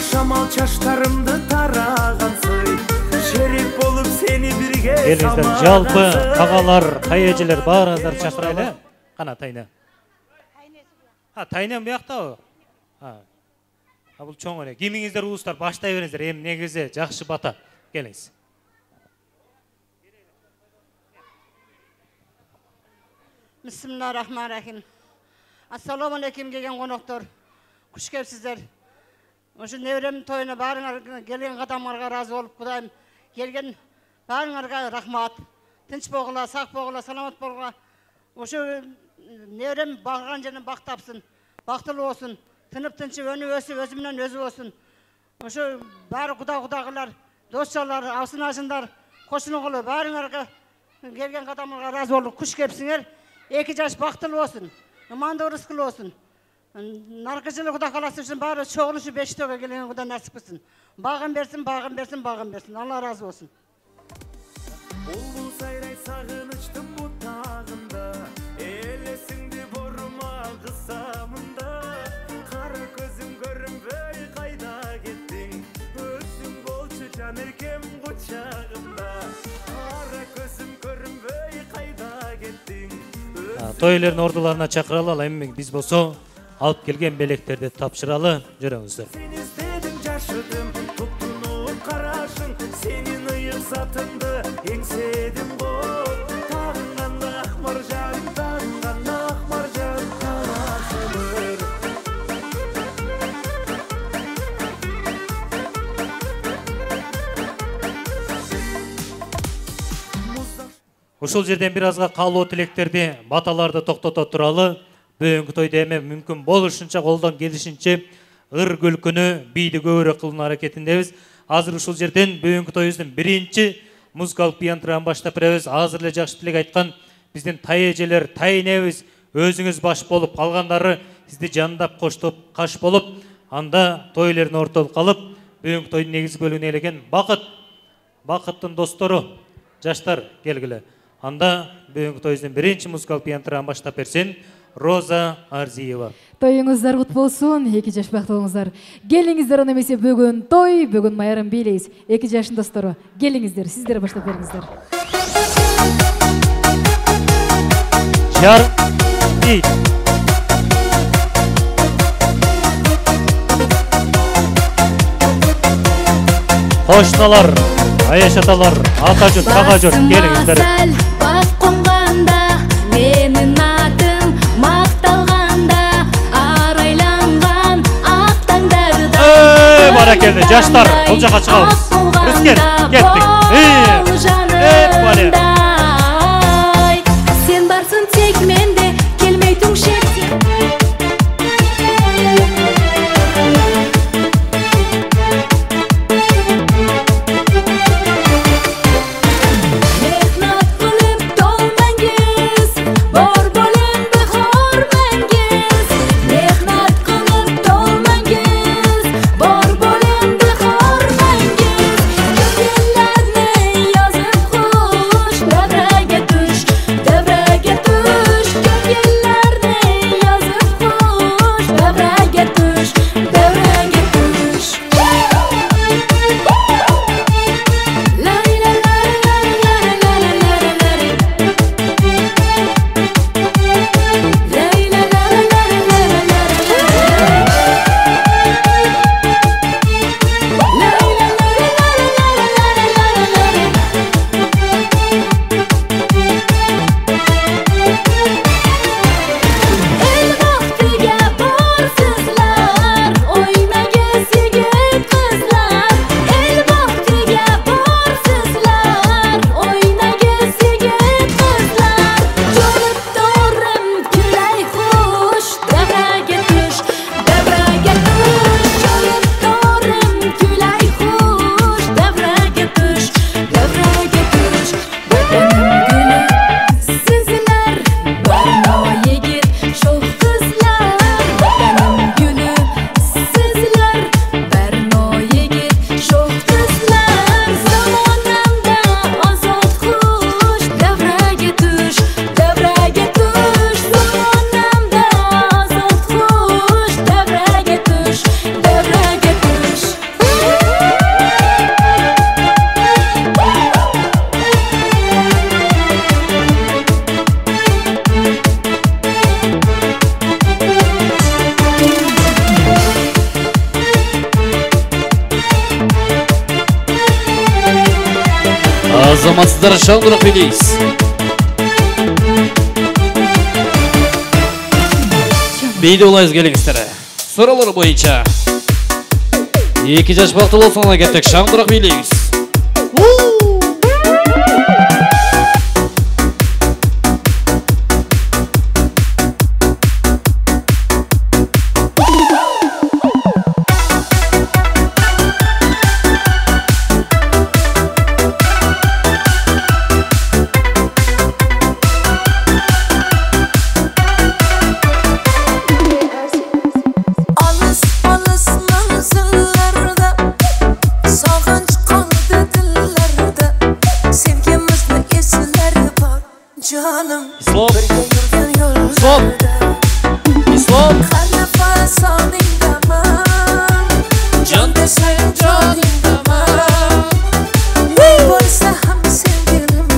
Шамал чаштарымды тарагансый, шерик болуп сени бирге Келиңиздер, жалпы тагалар, тайэжелер баарыңыздар чакырайлы. Кана тайна. Тайнем буяктабы? Бул чоң эле. Кимиңиздер уустар баштай бериңиздер. Эми негизи жакшы бата. Келиңиз. Bismillahirrahmanirrahim. Assalamu aleykum келген коноктор. Куш келипсиздер. Ошо невремдин тоюна баарыңар келген кадамыңарга ыраазы болуп, Кудайым келген баарыңарга рахмат. Тынч болгула, сак болгула, саламат болгула. Ошо неврем багырган жеринен бак тапсын, бактылуу болсун, тынып тынчып өнүп өсүп, өзү менен өзү болсун. Ошо баары куда-кудагылар, достчалар, абсын-ажындар кошунулгула, баарыңарга келген кадамыңарга ыраазы болуп, куш келипсиңер. 2 жаш бактылуу болсун, ымандуу рызкылуу болсун. Наркы жылы Кудай кааласа үчүн баары чогулушу Бештөөгө келген Кудай насип кылсын. Багын берсин, багын берсин, багын берсин. Алла разы болсун. Улуу сайрай сагынычтын бутагында, элесиңди борума кысамында, кара көзүм көрүнбөй кайда кеттиң, өзүң болчу жан эркем кучагымда, кара көзүм көрүнбөй кайда кеттиң. Тойлердин ордуларына чакыралы, эми биз болсо алып келген белектерди тапшыралы. Жүрүңүздөр. Сен издедим жашыдым, туптунуп карашың, сенин ыйык затыңды эңседим го. Тагынганда ак маржан, тагынганда ак маржан, талашылыр. Ушул жерден бир азга калуу тилектерди, баталарды токтото туралы. Бүгүнкү тойда эми мүмкүн болушунча колдон келишинче ыр күлкүнү бийди көбүрөөк кылуу аракетиндебиз. Азыр ушул жерден бүгүнкү тоюбуздун биринчи музыкалык бияндыран баштап беребиз. Азыр эле жакшы тилек айткан биздин тайэжелер, тайнебиз өзүңүз баш болуп, калгандары сизди жандап коштоп каш болуп, анда тойлердин ортолуп калып, бүгүнкү тойдун негизги бөлүгүнө элеген бакыттын достору, жаштар келгиле. Анда бүгүнкү тоюбуздун биринчи музыкалык бияндыран баштап берсин. Роза Арзиева. Тоюңуздар кут болсун, 2 жаш бактылуу болуңуздар. Келиңиздер, аны эмесе бүгүн той, бүгүн майрам бийлейбиз. 2 жаштын достору, келиңиздер, сиздер баштап бериңиздер. Жар ий. Кошналар, Аяш аталар, Атажұрт, Тағажұрт, келіңіздер. Басыма сәл бас қонғанда, менің атым мақталғанда, арайланған ақ таңдарда. Баракелді, жаштар, бұл жаққа шығамыз. Рүскер, кеттік. Сен барсың тек менде, келмейтің шекте. Мехнат қылып толмаңыз, бар бөлінді хор мәңгіз. Мехнат қылып толмаңыз, бар бөлінді хор мәңгіз. Көпелеріне yazып құш, дәбірәге түш, дәбірәге түш. Көпелеріне yazып құш, дәбірәге түш, дәбірәге түш. El vaktiga borsizlar, o'ynagiz yigit qizlar. El vaktiga borsizlar, o'ynagiz yigit qizlar. Jo'natdorim kulay xush, davraga tush, davraga tush. Jo'natdorim kulay xush, davraga tush, davraga tush. Vatanim guli sizlar, barno yigit sho'x qizlar. Vatanim guli sizlar, barno yigit sho'x qizlar. Zamonamda ozod xush, davraga tush, davraga tush. Zamonamda ozod xush, davraga tush, davraga tush. Азаматсыздар шаңдырық билейіз. Бейді олайыз келіңіздер. Сұралар бойынша 2 жаш бақтылы соңына кеттік, шаңдырық билейіз. Alыс alыс manzillarda, sog'inch qoldi dillarda. Sevgimizni eslari bor jonim. İslam. Birga yurgan İslam. yo'llarda. İslam. Har nafas soningdaman, jon desang joningdaman. Ne bo'lsa ham sevgilim,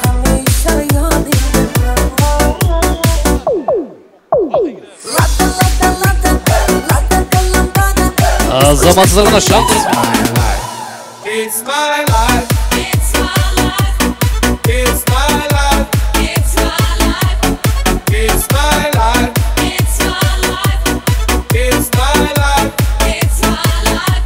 hamisha yoningdaman. Lata lata lata, lata kalambada. Азаматсыздарына шаңдырық. It's my life. It's my life. It's my life. It's my life. It's my life. It's my life. It's my life. It's my life.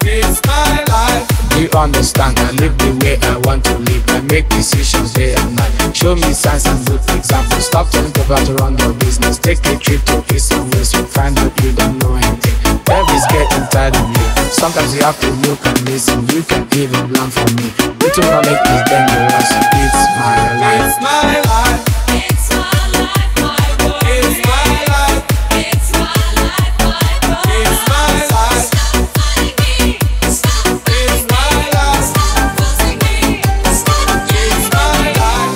It's my life. You understand, I live the way I want to live. I make decisions day and night. Show me signs and good examples. Stop telling people to run your business. Take a trip to east and west. You find out you don't know anything. Love is getting tired of you. Sometimes you have to look and listen. You can even learn from me. Little knowledge is dangerous. It's my life. It's my life. It's my life, my boy. It's my life. It's my life, my boy. It's my life. Stop fighting me. Stop fighting me. Stop fighting me. Stop fighting me. It's my life.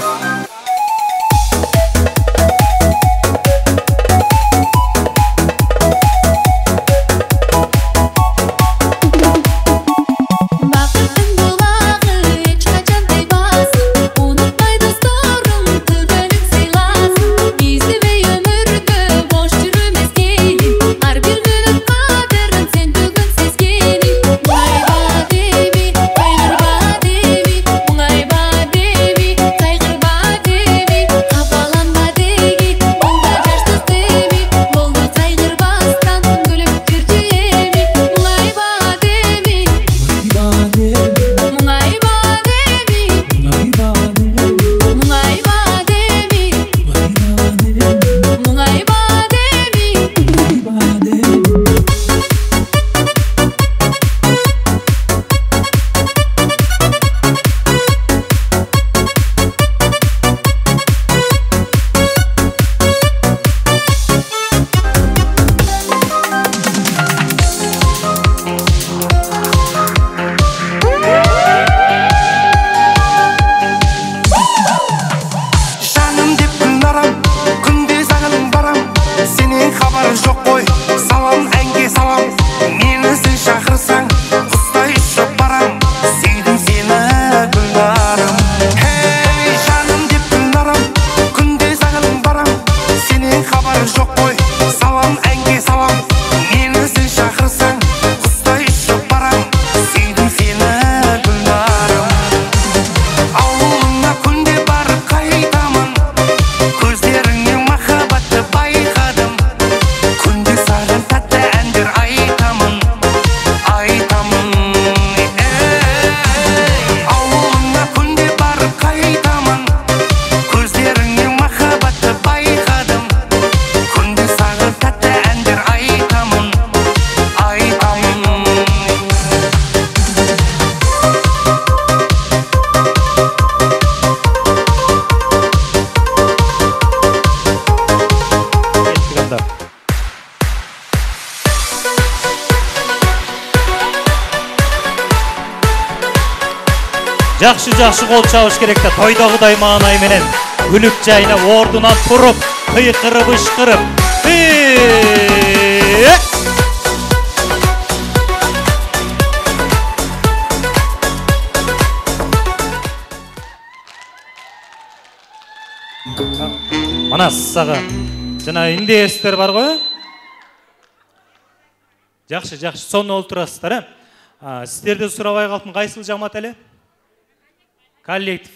Бақыттың бұлағы ешқашан тайбасын. Жақшы қол чабыш керек та тойдағыдай маанай менен күлүп жайнап ордунан туруп кыйкырып ышкырып мына сага жана индестер бар го. Жақшы сонун олтурасыздар. Сіздерден сурабай калдым, кайсыл жамаат эле? Коллектив.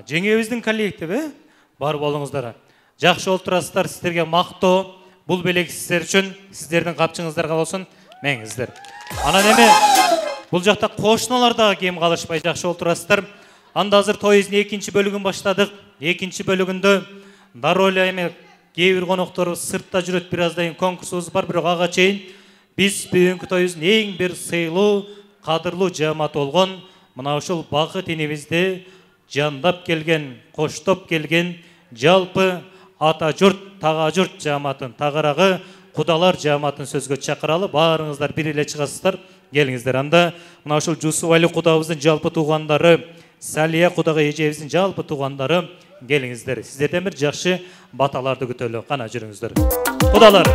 Жеңебиздин коллективи бар болуңуздар. Жақшы олтурасыздар, сіздерге мактоо. Бул белек сіздер үчүн, сіздердин капчыңыздарга болсун. Меңиздер. Анан эми бул жакта кошуналар дагы кем калышпай жакшы олтурасыздар. Анда азыр тоюбуздун экинчи бөлүгүн баштадык. Экинчи бөлүгүндө дароо эле эми кээ бир конокторубуз сыртта жүрөт, бир аздан кийин конкурсубуз бар, бирок ага чейин биз бүгүнкү тоюбуздун эң бир сыйлуу, кадырлуу жаамат болгон мына ушул бакыт энебизди жандап келген, коштоп келген жалпы ата журт, тага журт жааматын тагырагы кудалар жааматын сөзгө чакыралы. Баарыңыздар бир эле чыгасыздар, келиңиздер. Анда мына ушул Жусупали кудабыздын жалпы туугандары, Салия кудага эжебиздин жалпы туугандары келиңиздер. Сиздерден бир жакшы баталарды күтөлү. Кана жүрүңүздөр. Кудалар.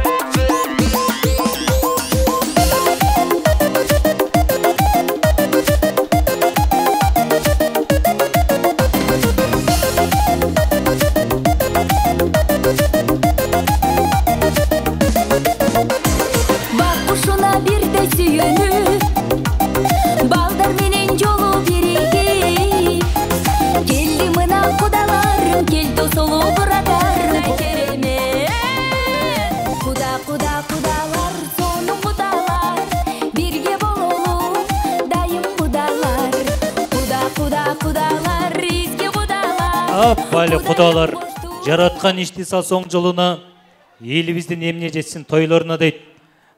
Аппалы кудалар, жараткан ишти салсоң жолуна, элибиздин эмне жетсин тойлоруна дейт.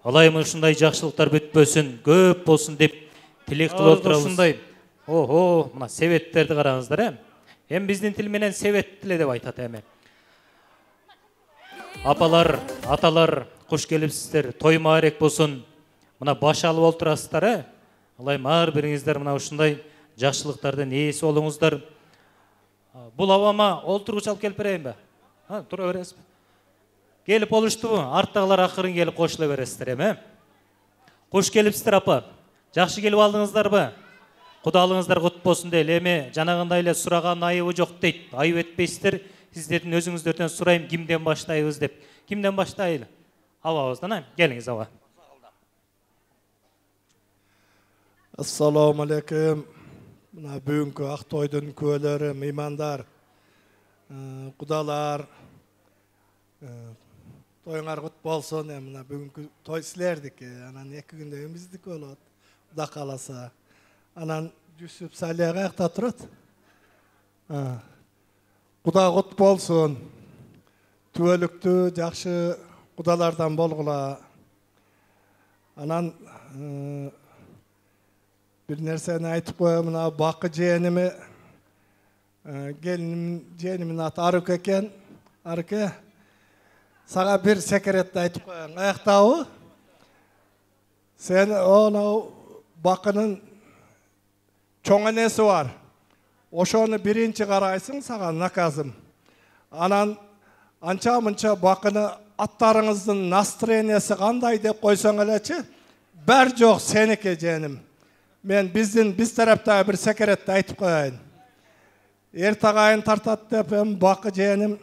Алайым ушундай жакшылыктар бүтпөсүн, көп болсун деп тилек кылып отурабыз. Ушундай. Ого, мына себеттерди караңыздар, Эми биздин тил менен себет тиле деп айтат эми. Апалар, аталар, куш келипсиздер, той маарек болсун. Мына баш алып олтурасыздар, Алайым ар бириңиздер мына ушундай жакшылыктардын ээси болуңуздар. Бул абама олтургуч алып келип берейин бе? Тура бересизби? Келип болуштубу? Арттагылар акырын келип кошула бересиздер эми. Куш келипсиздер апа. Жакшы келип алдыңыздарбы? Кудалыгыңыздар кут болсун дейли. Эми жанагындай эле сураган айыбы жок дейт. Айып этпейсиздер. Сиздердин өзүңүздөрдөн сурайм, кимден баштайбыз деп. Кимден баштайлы? Абабыздан, келиңиз аба. Ассаламу алейкум. Мына бүгүнкү ак тойдун күбөлөрү, меймандар, кудалар, тоюңар кут болсун. Мына бүгүнкү той силердики, анан 2 күндө биздики болот. Куда кааласа. Анан Жусуп Салия каякта турат? Куда кут болсун. Түбөлүктүү жакшы кудалардан болгула. Анан bir nerseni aytıp koyayım, mına bakı jeğenimi, jeğenimin atı Arık eken. Arık, sağa bir sekeretli aytıp koyayım. Ayakta o, sen o bakının çoğun enesi var. Oşonu birinci karaysın, sağa nakazım. Anan, ança mınça bakını atlarınızın настроениесі қандай деп koysan eleçi, ber жоқ senike jeğenim. Men biz tarafta bir sekeretli aytıp koyayım. Ertagayın tartat dep hem bakı jeğenim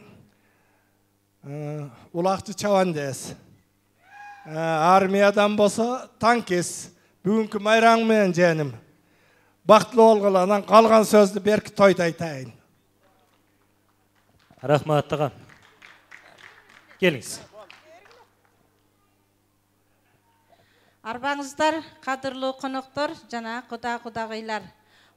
ulakçı çavan deyiz. Armiyadan bolsa tankes, bugünkü mayraң men jeğenim. Baktlı olgulanan kalgan sözdü berki toyda aytayın. Rahmat ağa. Geliniz. Арбаңыздар, кадырлуу коноктор жана кудагыйлар.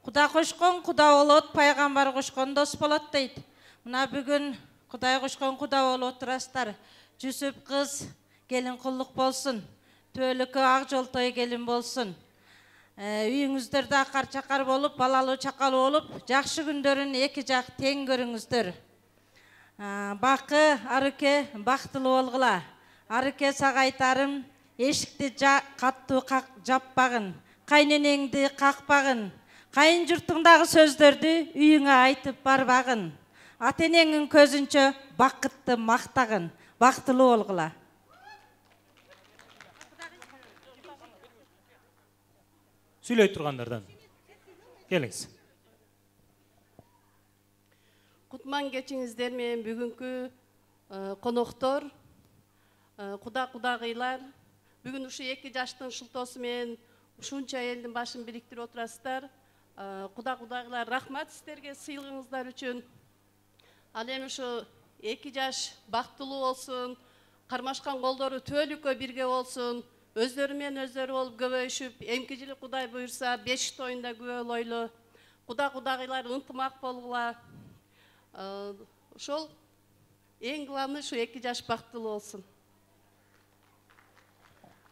Куда кошкон куда болот, пайгамбар кошкон дос болот дейт. Мына бүгүн Кудай кошкон куда болуп отурасыздар. Жусуп кыз келин куллук болсун. Төөлүккө ак жол той келин болсун. Үйүңүздөрдө акар чакар болуп, балалуу чакалуу болуп, жакшы күндөрүн эки жак тең көрүңүздөр. Бакы, Арыке бактылуу болгула. Арыке сага айтарым, эшикти каттуу жаппагын, кайненеңди какпагын, Қайын жұрттыңдағы сөздерді үйіңе айтып барбағын. Ата-енеңнің көзінше бақытты мақтағын. Бақытлы болғыла. Сөйлей тұрғандардан. Келіңіз. Құтман кечіңіздер мен бүгінгі қонақтар, құда-құдағилар, бүгін ұшы 2 жаштың шылтосы мен ұшынша елдің башын біріктір отырасыздар. Құда-құдағилар, рахмат сіздерге сыйлығыңыздар үшін. Алем ұшы 2 жаш бақтылы олсын, қармашқан қолдары төлікі бірге олсын, өздерімен өздері олып көбейшіп, емкежілі құдай бұйырса 5 тойында көбел ойлы. Құда-құдағилар ынтымақ болғыла. Шол ең главный шу 2 жаш бақтылы олсын.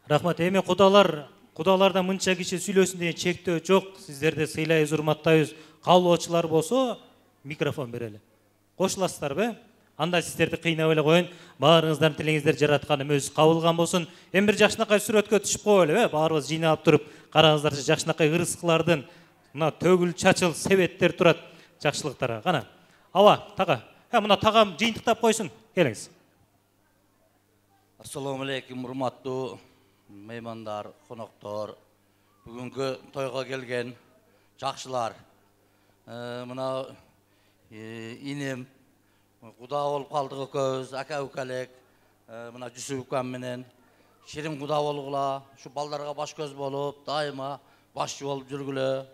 Рахмат, эми құдаларда мынча киши сүйлөсүн деген чектөө жок. Сиздерди сыйлайбыз, урматтайбыз. Каалоочулар болсо микрофон берели. Кошуласыздарбы? Анда сиздерди кыйнап эле коюн. Баарыңыздардын тилиңиздер жаратканым өзү кабылган болсун. Эми бир жакшынакай сүрөткө түшүп коелу, баарыбыз жыйналып туруп, караңыздарчы жакшынакай ырыскылардын мына төгүл чачыл себеттер турат жакшылыктарга. Кана. Аба, тага. Мына тагам жыйынтыктап койсун. Келиңиз. Ассаламу алейкум, урматтуу меймандар, коноктор, бүгүнкү тойго келген жакшылар. Мына инем куда болуп калдык экөөбүз, ака-укалек, мына Жүсүп менен ширин куда болгула, ушу балдарга баш көз болуп, дайыма башчы болуп жүргүлө.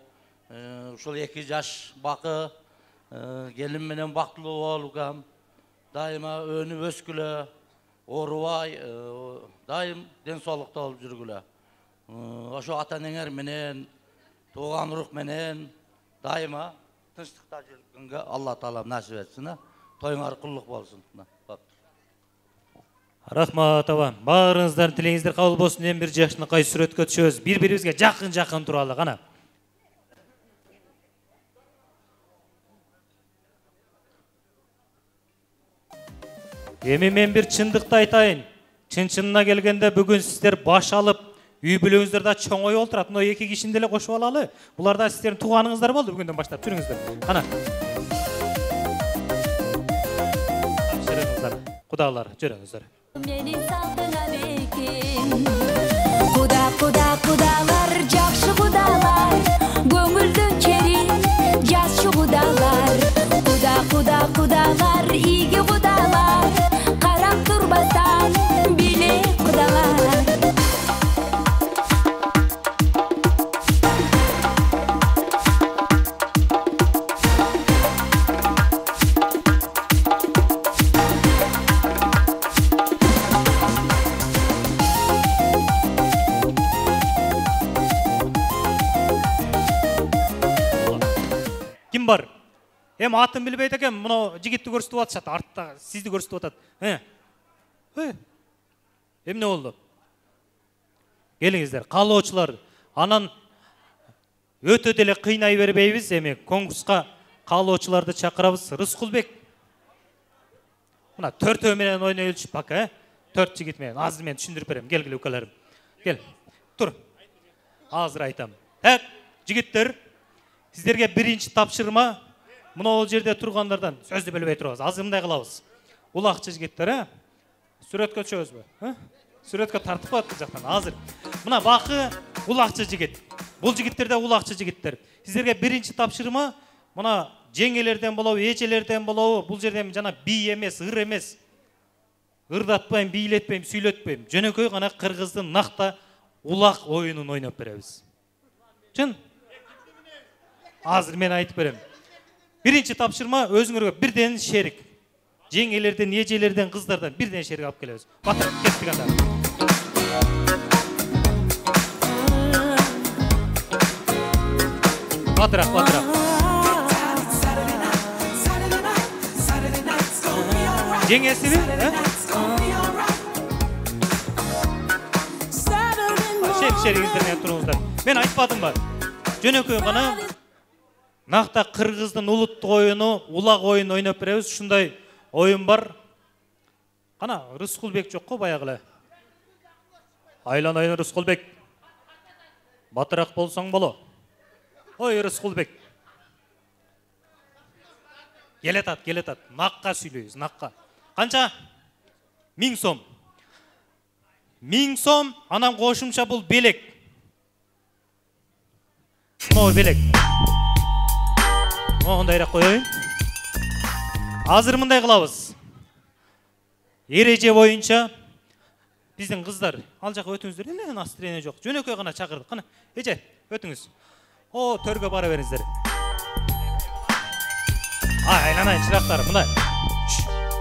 Ушул 2 жаш бакы келин менен бактылуу болгам, дайыма өнүп өскүлө, оорубай, дайым ден соолукта болуп жүргүлө. Ошо ата-энеңер менен, тууган урук менен дайыма тынчтыкта жүргөнгө Алла Таала насип этсин. Тоюңар куллук болсун. Рахмат аба. Баарыңыздардын тилиңиздер кабыл болсун. Эми бир жакшынакай сүрөткө түшөбүз. Бири-бирибизге жакын туралы кана. Эми мен бир чындыкты айтайын. Чын-чынына келгенде бүгүн сиздер баш алып, үй бүлөңүздөр да чоңой олтурат. Мына 2 кишини деле кошуп алалы. Булар да сиздердин тууганыңыздар болду бүгүндөн баштап. Жүрүңүздөр. Кана. Құдалар, жүріңіздер. Мені салтыңа бекем. Құдалар, жақшы құдалар, көңілдің кері, жасшы құдалар. Құдалар, игі құдалар, қарап тұрбастан, біле құдалар. Бар. Эми атын билбейт экен, мына жигитти көрсөтүп атышат, артта сизди көрсөтүп атат. Эмне болду? Келиңиздер, каалоочулар. Анан өтө деле кыйнай бербейбиз, эми конкурска каалоочуларды чакырабыз. Рыскулбек. Мына 4 менен ойной элчип бак, 4 жигит менен. Азыр мен түшүндүрүп берем. Келгиле укаларым. Кел. Тур. Азыр айтам. Так, жигиттер, сиздерге биринчи тапшырма мына жерде тургандардан сөздү бөлбөй турабыз. Азыр мындай кылабыз. Улакчы жигиттер, сүрөткө түшөбүзбү? Сүрөткө тартып коет бул жактан. Азыр мына бакы улакчы жигит. Бул жигиттер да улакчы жигиттер. Сиздерге биринчи тапшырма мына жеңелерден болобу, эжелерден болобу, бул жерде жана бий эмес, ыр эмес. Ырдатпайм, бийлетпейм, сүйлөтпейм. Жөнөкөй гана кыргыздын накта улак оюнун ойноп беребиз. Чын? Азыр мен айтып берем. Биринчи тапшырма өзүңөргө бирден шерик. Жеңелерден, эжелерден, кыздардан бирден шерик алып келебиз. Батыр, кеттик анда. Батырақ. Жеңесиби? Шеригиздерден туруңуздар. Мен айтпадым ба? Жөнөкөй гана накта кыргыздын улуттук оюну, улак оюн ойноп беребиз. Ушундай оюн бар. Кана Рыскулбек жок го баягы эле. Айланайын Рыскулбек. Батыраак болсоң боло. Ой, Рысқұлбек. Келетат. Наққа сөйлейіз, наққа. Қанша? 1000 сом. 1000 сом, анан қошымша бұл белек. Мынау белек. Ондайрақ қойайын. Азыр мындай қылабыз. Ереже бойынша біздің қыздар, ал жаққа өтіңіздер. Настроение жоқ. Жөнекей ғана шақырдық. Қана, еже, өтіңіз. О, төрге бара беріңіздер. Айланайын шырақтар, мындай.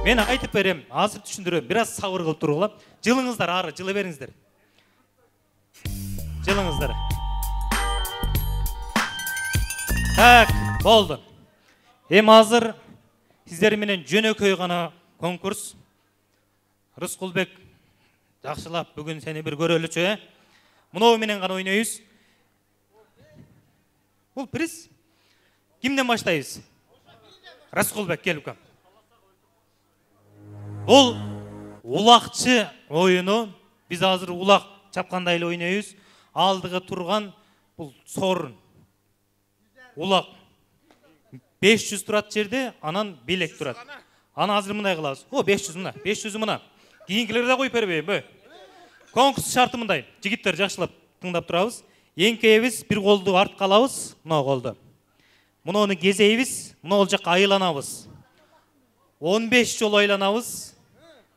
Мен айтып берем, азыр түшіндірем, біраз сабыр қылып тұрғылап. Жылыңыздар ары, жылы беріңіздер. Жылыңыздар. Так, болды. Азыр сіздерменен жөнекей ғана конкурс. Рысқұлбек, жақсылап, бүгін сені бір көрелічі. Мұнау менен ғана ойнайыз. Бұл приз. Кімден баштайыз? Рысқұлбек, келіп кәм. Бұл улақчы ойыны. Біз азыр улақ чапқандайлы ойнайыз. Алдығы тұрған бұл сорын. Улақ. 500 тұрат жерде, анан белек тұрат. Ана азыр мындай қылабыз. О, 500 мына, 500 мына. Кейінгілерді қойып бербеймін. Конкурс шарты мындай. Жігіттер жақшылап тыңдап тұрабыз. Еңкейбіз, бір қолды артқа алабыз, мына қолды. Мұны кезейбіз, мына ол жаққа айланабыз. 15 жол айланабыз.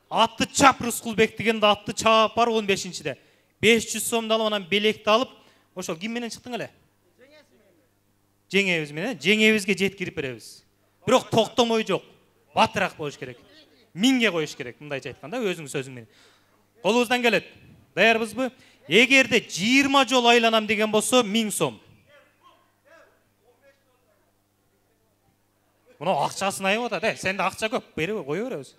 Атты чап Рысқұлбек дегенде атты чап бар 15-де. 500 сомды алып, анан белекті алып, ошол кимменен шықтың әле? Жеңебіз менен, жеңебізге жеткіріп беребіз. Бирок токтомой жоқ. Батырақ болуш керек. 1000ге коюш керек, мындайча айтканда, өзүң сөзүң менен. Колубуздан келет. Даярбызбы? Эгерде 20 жол айланам деген болсо 1000 сом. Мына акчасын айып атат, сенде акча көп, берип кое беребиз.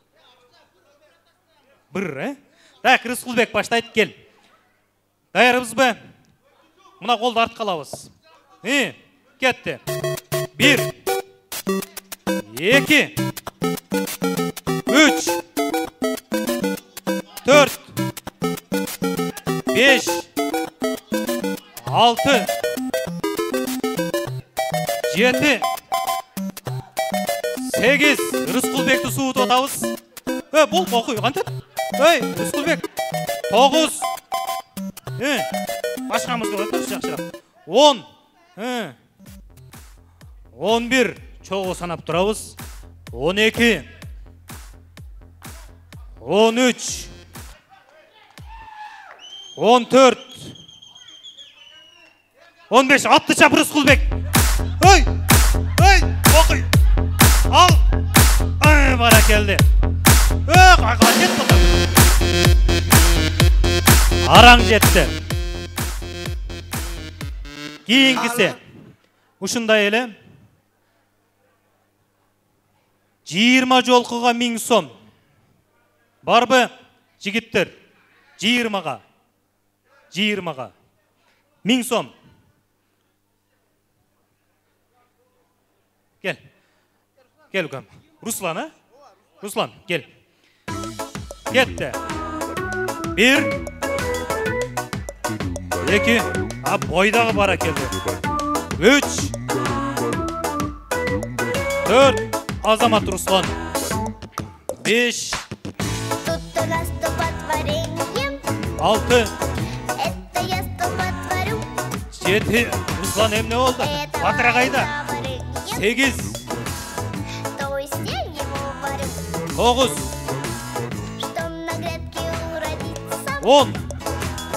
Бир, Так, Рысқұлбек баштайт, кел. Даярбызбы? Мына колду артка алабыз. Кетті. 1, 2, 3, 4, 5, 6, 7, 8. Рысқұлбекті суытып атабыз. Бұл оқый, қантет? Рысқұлбек. 9. Башқамызға өтіп жақшырақ. 10. 11. Çoğu sanap durabız. 12. 13. 14. 15. Attı çap Rısqulbek. Okuy. Al. Bana geldi. Qayqan jet bakalım. Arang jetti. Keyingisi. Ушундай эле 20 жолкуга 1000 сом. Барбы, жигиттер? 20-га. 20-га. 1000 сом. Кел. Кел укам. Руслан, Руслан, кел. Кетти. 1, 2, бойдагы бара келди. 3, 4, Азамат Руслан. 5, 6, 7, Руслан эмне болду? Батыра кайда? 8, 9, 10.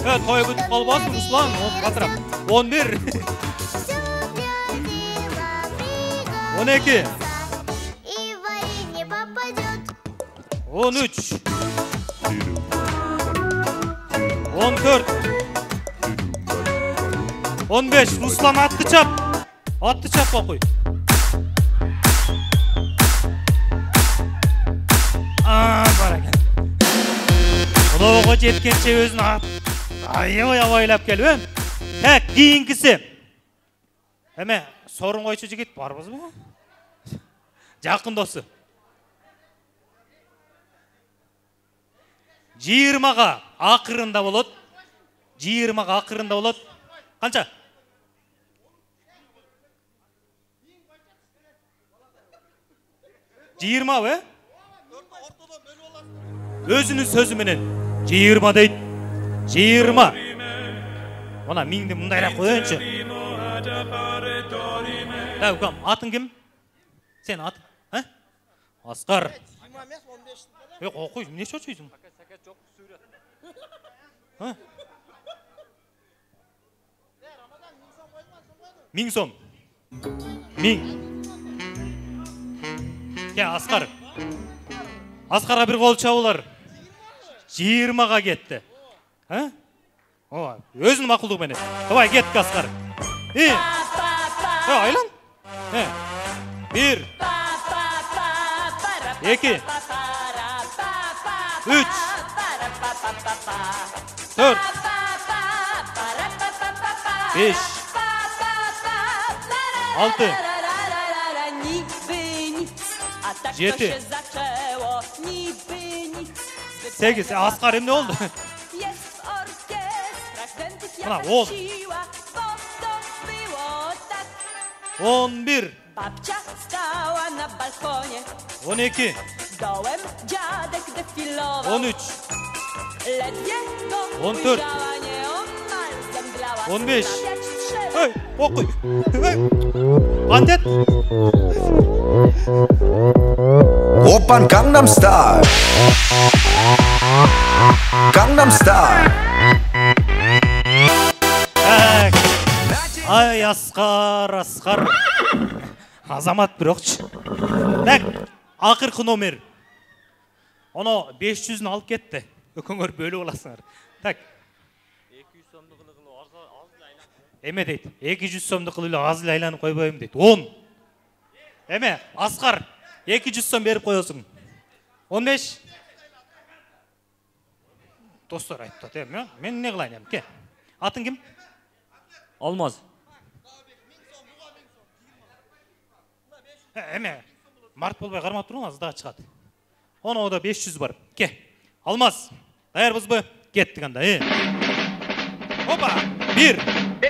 Той бүтүп калбасын Руслан, батыра. 11. 12. 13. 14. 15. Руслан атты çap. Atты çap okuy. Barakat. Uloğa жеткенче өзүн аябай келіп. Так, кейингisi. Эме, сорун койчу жигит барбызбы? Жакын досу. 20-га акырында болот. 20-га акырында болот. Канча? 20 be? Өзінің сөзі менен 20 дейді. 20. Ona mingdi mundayrak koyunçu. Davukam, atın kim? Sen at. Ha? Asqar. Yok, okuy, ne çocuğusun? Ha? 1000 so'm. 1000. Gel Asqar. Asqar'a bir qol çabular. 20'ga ketdi. Ha? O, özünü maqulduq meni. Davay ketdik Asqar. Aylan. 1 2 3 4 5 6 7 8 Asqar ne oldu? Buna 10 11 12 13 14 15 Hey, okuy. Hey. Bandet. Oppan Gangnam Style. Gangnam Style. Ay Asqar. Азамат бірокчы. Так, ақырқы номер. Оны 500-ін алып кетті. Өкіңір бөлі оласыңар. Так. 200 сомды қылы азыл айланып. Эме дейді, 200 сомды қылы азыл айланып қойбайым дейді. 10. Эме, Асқар, 200 сом беріп қойосың. 15. Достар айтты, мен не қылайын, ке? Атын кім? Алмаз. Эме, март болбай қармап тұрмын, азда шығады. Оны ода 500 бар. Ке, Алмаз, даярбыз бі? Кеттік анда, Опа, 1 2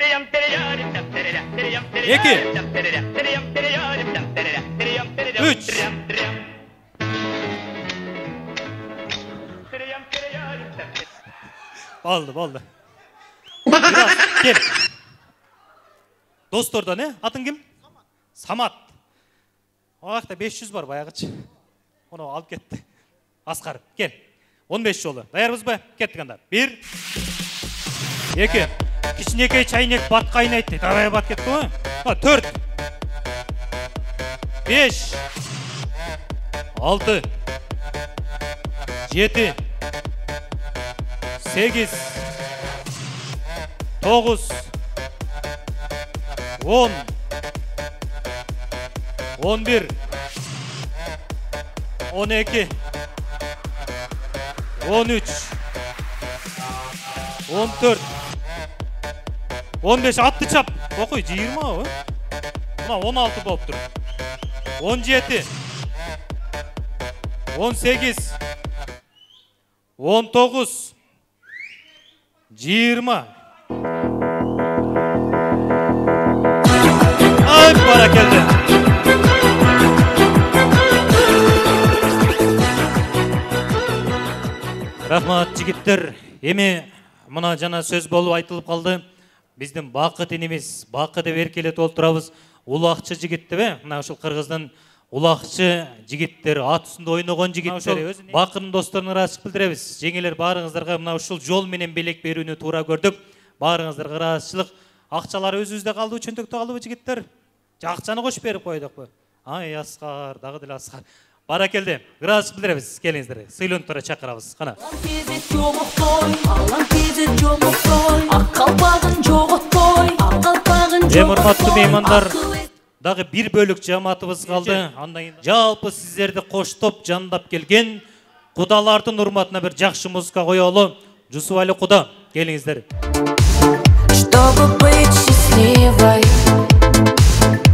3 Болды. Biraz, kел. Досторда не? Атын кім? Самат. Оақта 500 бар баяғыч. Оны алып кетті. Асқар, кел. 15 жолы. Даярбыз ба? Кеттік анда. 1 2 Кішінекей чайнек бат қайнайды. Давай бат кетті ғой. 4 5 6 7 8 9 10 11 12 13 14 15 atты çap. Okuy 20 o. Buna 16 болып тұр. 17 18 19 20 Ay para geldi. Рахмат жігіттер. Эми мына жана сөз болуп айтылып қалды. Біздің бақыт енемес, бақыт деп еркелет олтырабыз. Улақчы жігітті бе? Мына ушул Кыргыздын улақчы жігіттер, ат үстүндө ойногон жігіттер. Бақырын досторына ыраазычылык билдиребиз. Жеңелер барыңыздарга мына ушул жол менен белек берүүнү туура көрдүк. Барыңыздарга ыраазычылык. Акчалар өзүбүздө калды, чөнтөктө калдыбы жигиттер? Акчаны кош берип койдукпу? Ай Аскар, дагы деле Аскар. Баракелде, ыраазычылык билдиребиз. Келиңиздер, сыйлонторго чакырабыз. Кана. Урматтуу меймандар, дагы бир бөлүк жамаатыбыз калды. Жалпы сиздерди коштоп, жандап келген кудалардын урматына бир жакшы музыка коелу. Жусупали куда, келиңиздер. Чтобы быть счастливой,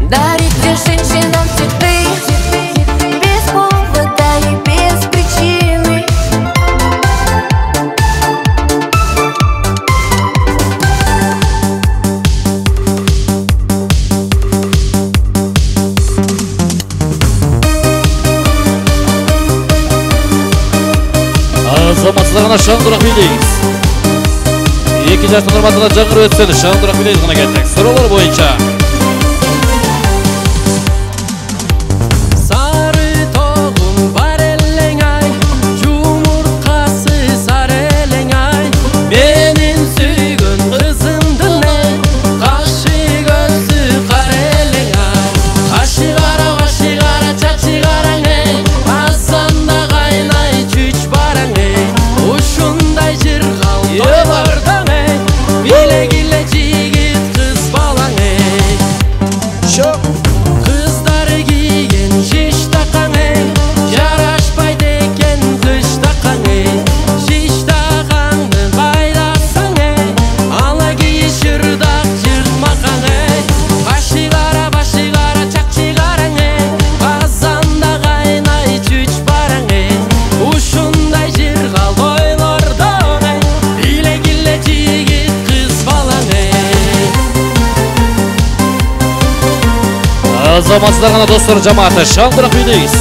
дарить всем женщинам цветы, без повода и без причины. Азаматсызларына шаңдырақ билейіз. 2 жаштың ұрматына жаңғыр өтсені шаңдырақ билейіз ғана кеттік. Сұралар бойынша. Азаматсыздар ғана достар жамааты шаңдырақ билейіз.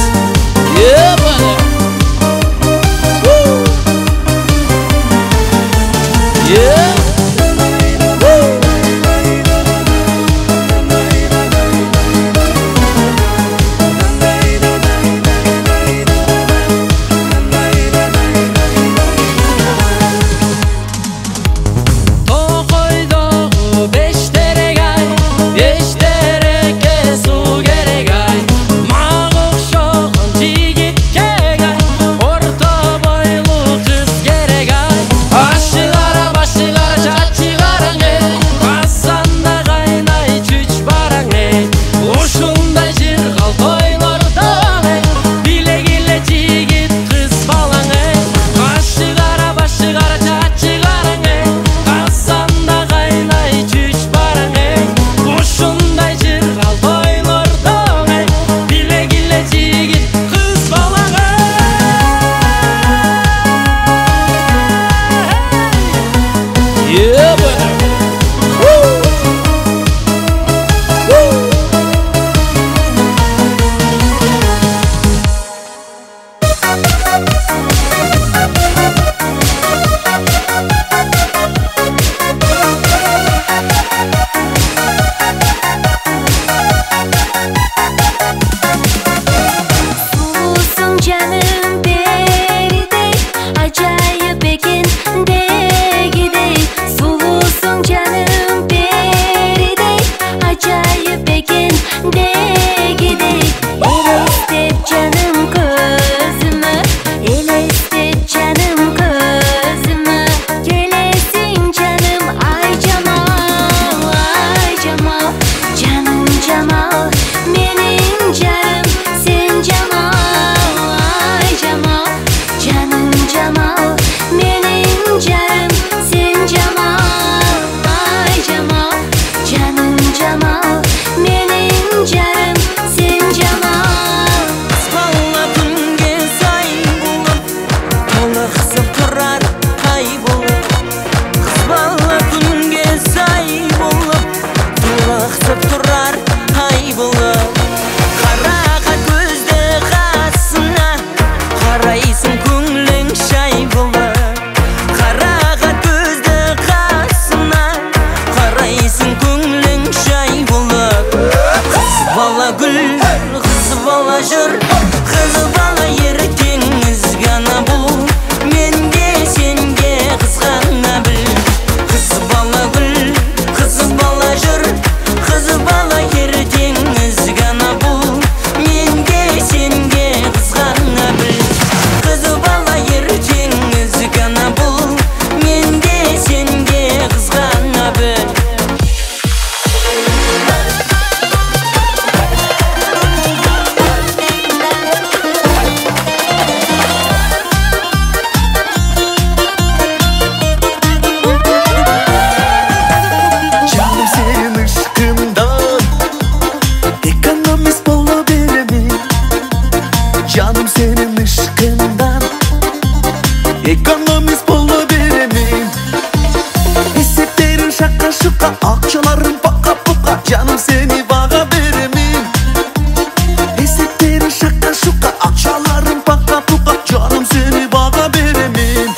Şaka şuka akşalarım paka puka canım seni baga veremem.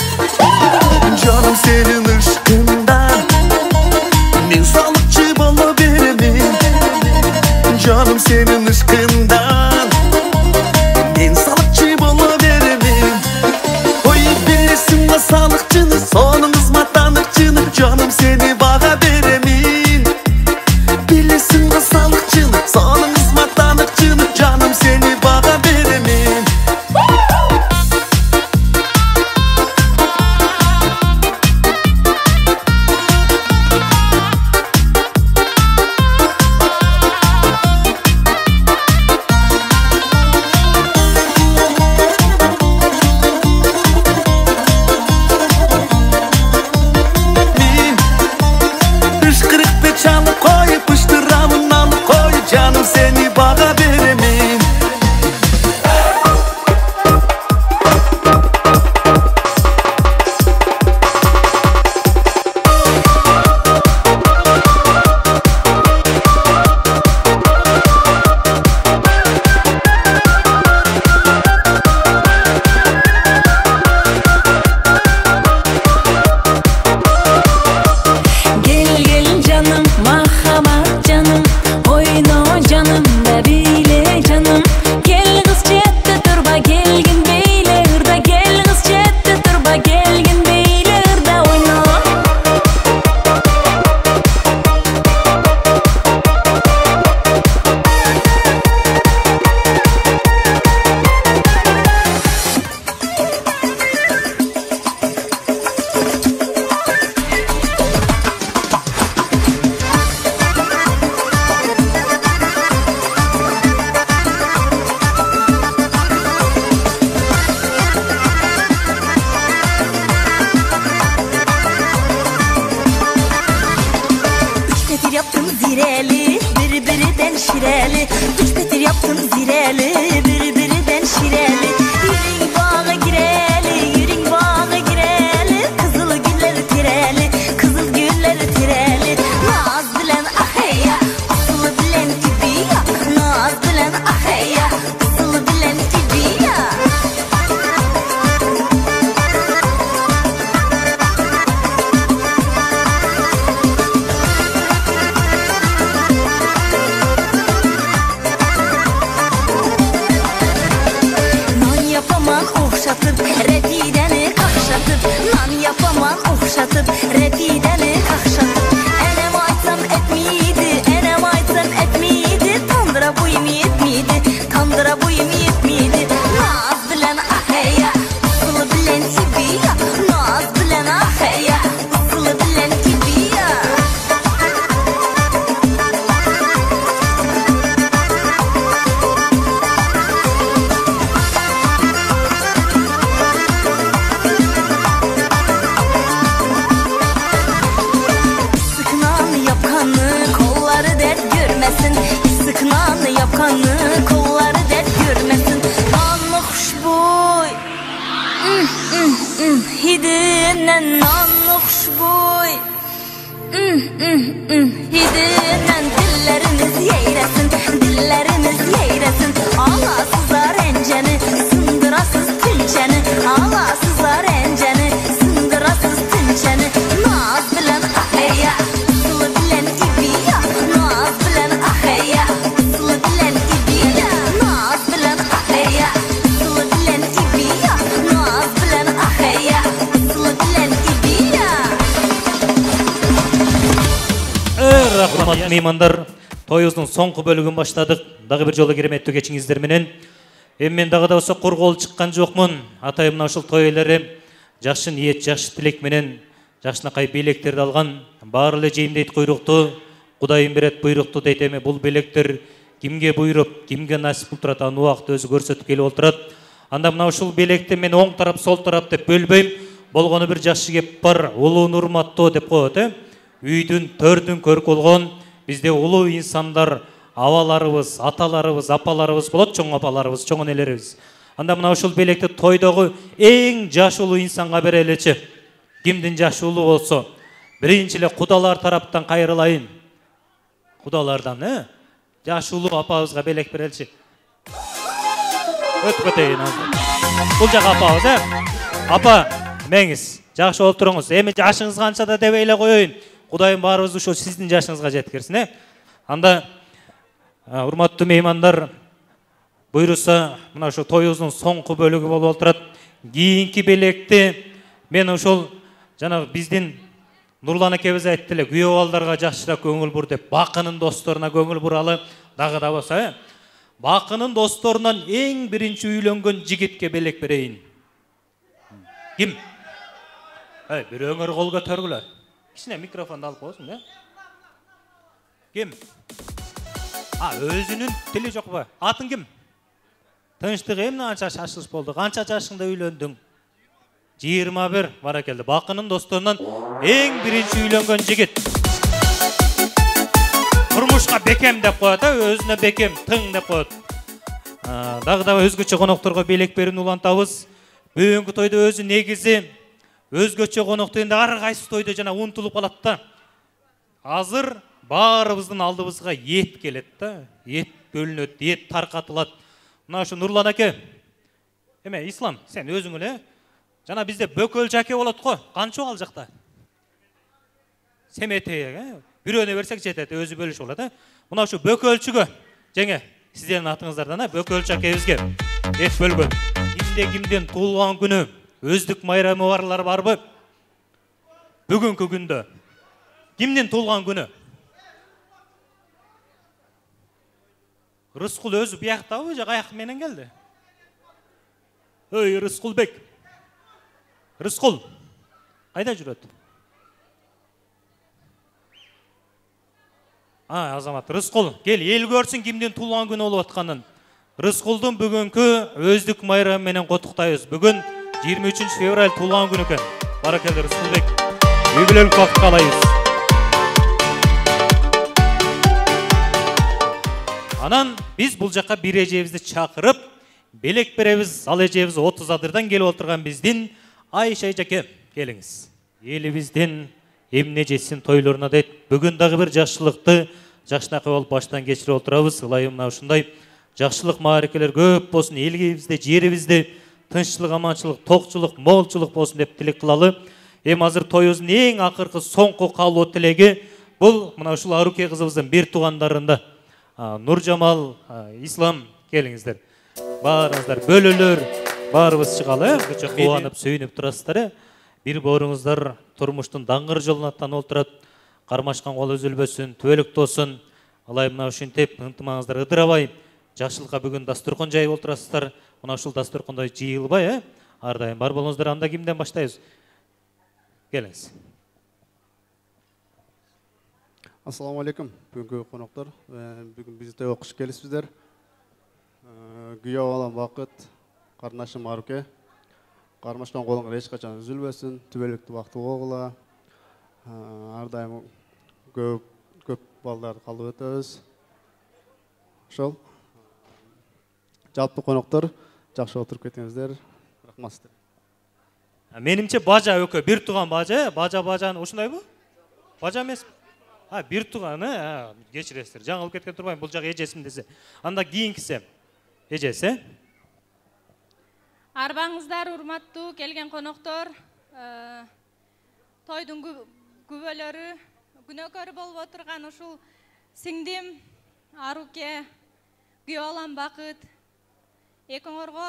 birbirinden şireli. Üç petir yaptım zireli, birbirinden şireli. Yürün bağa gireli, yürün bağa gireli. Kızıl gülleri tireli, kızıl gülleri tireli. Naz bilen aheyya, asılı bilen ibiya. Naz bilen aheyya, asılı bilen ibiya. Yapaman okşatıp repideni kakşatıp, nan yapaman okşatıp repideni kakşatıp. Enem aytsam etmiydi, enem aytsam etmiydi. Tandıra boyum yetmiydi, tandıra boyum yetmiydi. Naz bilen aheyya, ısılı bilen ibiya. Naz bilen aheyya, ısılı bilen ibiya. Sıkınan yapkanı kolları dert görmesin. Nanlı huşboy hidinen, nanlı huşboy hidinen. Dilleriniz yeyresin, dilleriniz yeyresin. Ağlasızlar enceni, sındırasız tünçeni. Ağlasızlar enceni, sındırasız tünçeni. Naz bilen aheyya, ısılı bilen ibiya. Naz bilen aheyya, ısılı bilen ibiya. Naz bilen aheyya, ısılı bilen ibiya. Naz bilen aheyya, ısılı bilen ibiya. Rahmat meymanдар, toyuздун соңку бөлүгүн баштадык. Дагы бир жолу кереметтүү кечиңиздер менен. Эми мен дагы да болсо кургол чыккан жокмун. Атайым мына ушул той элери жакшы ниет, жакшы тилек менен жакшынакай белектерди алган. Баары эле жейм дейт куйрукту, Кудайым берет буйрукту дейт. Эми бул белектер кимге буйруп, кимге насип болуп турат, аны убакыт өзү көрсөтүп келип отурат. Анда мына ушул белекти мен оң тарап, сол тарап деп бөлбөйм. Болгону бир жакшы кеп бар, улуу урматтуу деп коет. Үйдүн төрдүн көрк болгон бизде улуу инсандар, абаларыбыз, аталарыбыз, апаларыбыз болот, чоң апаларыбыз, чоң энелерибиз. Анда мына ушул белекти тойдогу эң жаш улуу инсанга береличи. Кимдин жашы улуу болсо, биринчи эле кудалар тараптан кайрылайын. Кудалардан, жашы улуу апабызга белек береличи. Өтүп кетейин азыр. Бул жак апабыз, Апа, меңиз, жакшы олтуруңуз. Эми жашыңыз канча да деп эле коеюн. Кудайым баарыбызды ошо сиздин жашыңызга жеткирсин, Анда урматтуу меймандар, буйруса, мына ошо тоюбуздун соңку бөлүгү болуп отурат. Кийинки белекти мен ошол жана биздин Нурлан экебиз айтты эле, күйөө балдарга жакшыраак көңүл бур деп, Бакынын досторуна көңүл буралы. Дагы да болсо, Бакынын досторунан эң биринчи үйлөнгөн жигитке белек берейин. Ким? Бирөөңөр кол көтөргүлө. Кичине микрофонду алып коесуң, Ким? Өзүнүн тили жок ба? Атың ким? Тынчтык эмне анча шашылыш болду? Канча жашыңда үйлөндүң? 21. Баракелди. Бакынын досторунан эң биринчи үйлөнгөн жигит. Турмушка бекем деп коет, өзүнө бекем, тың деп коет. Дагы да өзгөчө конокторго белек берүүнү улантабыз. Бүгүнкү тойдо өзү негизи өзгөчө коноктор энди ар кайсы тойдо жана унутулуп калат да. Азыр баарыбыздын алдыбызга эт келет да. Эт бөлүнөт, эт таркатылат. Мына ушу Нурлан аке. Эме, Ислам, сен өзүң эле. Жана бизде бөкөл жаке болот го. Канча ал жакта? Семетеге, бирөөнө берсек жетет, өзү бөлүшүп алат, Мына ушу бөкөлчүгө, жеңе, сиздердин атыңыздардан бөкөл жакебизге эт бөлгөн. Кимден туулган күнү, өздүк майрамы барлар барбы? Бүгүнкү күндө. Кимдин туулган күнү? Рыскул өзү бияктабы, же каяк менен келди? Ой, Рыскулбек. Рыскул, кайда жүрөт? Азамат, Рыскул, кел, эл көрсүн кимдин туулган күнү болуп атканын. Рыскулдун бүгүнкү өздүк майрамы менен коттуктайбыз. Бүгүн 23 февраль туулган күнү экен. Баракелде Рыскулбек. Үй бүлөлүк бакытка алайбыз. Анан біз бұл жаққа бір ежебізді чақырып, белек беребіз, ал ежебіз 30 адырдан келіп отырған бізден Айша жаке, келіңіз. Елімізден емне жетсін тойларына дейт. Бүгін дағы бір жақшылықты, жақшынақы болып баштан кешірі отырабыз. Ылайымна ұшындай жақшылық мағарекелер көп болсын, елгейімізде, жерімізде, тыншылық, аманшылық, тоқшылық, молчылық болсын деп тілек қылалы. Азыр тойымыздың ең ақырқы соңқы қалу тілегі бұл мына ушул Аруке қызымыздың бір туғандарында. Нұржамал, Ислам, келіңіздер. Барыңыздар, бөлілер, барыбыз шығалы, күші қуанып, сөйініп тұрасыздар. Bir borunuzlar turmuştun dаңғыр жолын аттан олтырат, қармашқан қол үзілбөсін, түөлік тосын, алай мына үшін теп, ынтымаңыздар ыдырабай, жақшылыққа бүгін дастұрқын жай олтырасыздар, мына ұшыл дастұрқындай жиылбай, ардайым бар болыңыздар, анда кімден баштайыз? Келіңіз. Ассаламалейкум, бүгінгі қонақтар, бүгін бізді тойға қош келесіздер. Күйеу алам бақыт, қарнашым Аруке. Қармашқан қолыңға ешқашан үзілбесін, түбелікті вақты оғыла. Ардайым көп балдарды қалып өтөбүз. Шол. Жалпы қонақтар, жақсы отырып кетіңіздер. Рахмат сіздер. Менімше бажа өкі, бір туған бажаны ошындай бұл? Бажа емес? Бір туғаны, кешіресіздер. Жаңылып кеткен тұрмайын, бұл жақ ежесім десе. Анда кейінкісі, ежесі. Арбаңыздар урматтуу келген коноктор, тойдун күбөлөрү, күнөөкөрү болуп отурган ушул сиңдим Аруке, күйөө алам Бакыт, экөөңөргө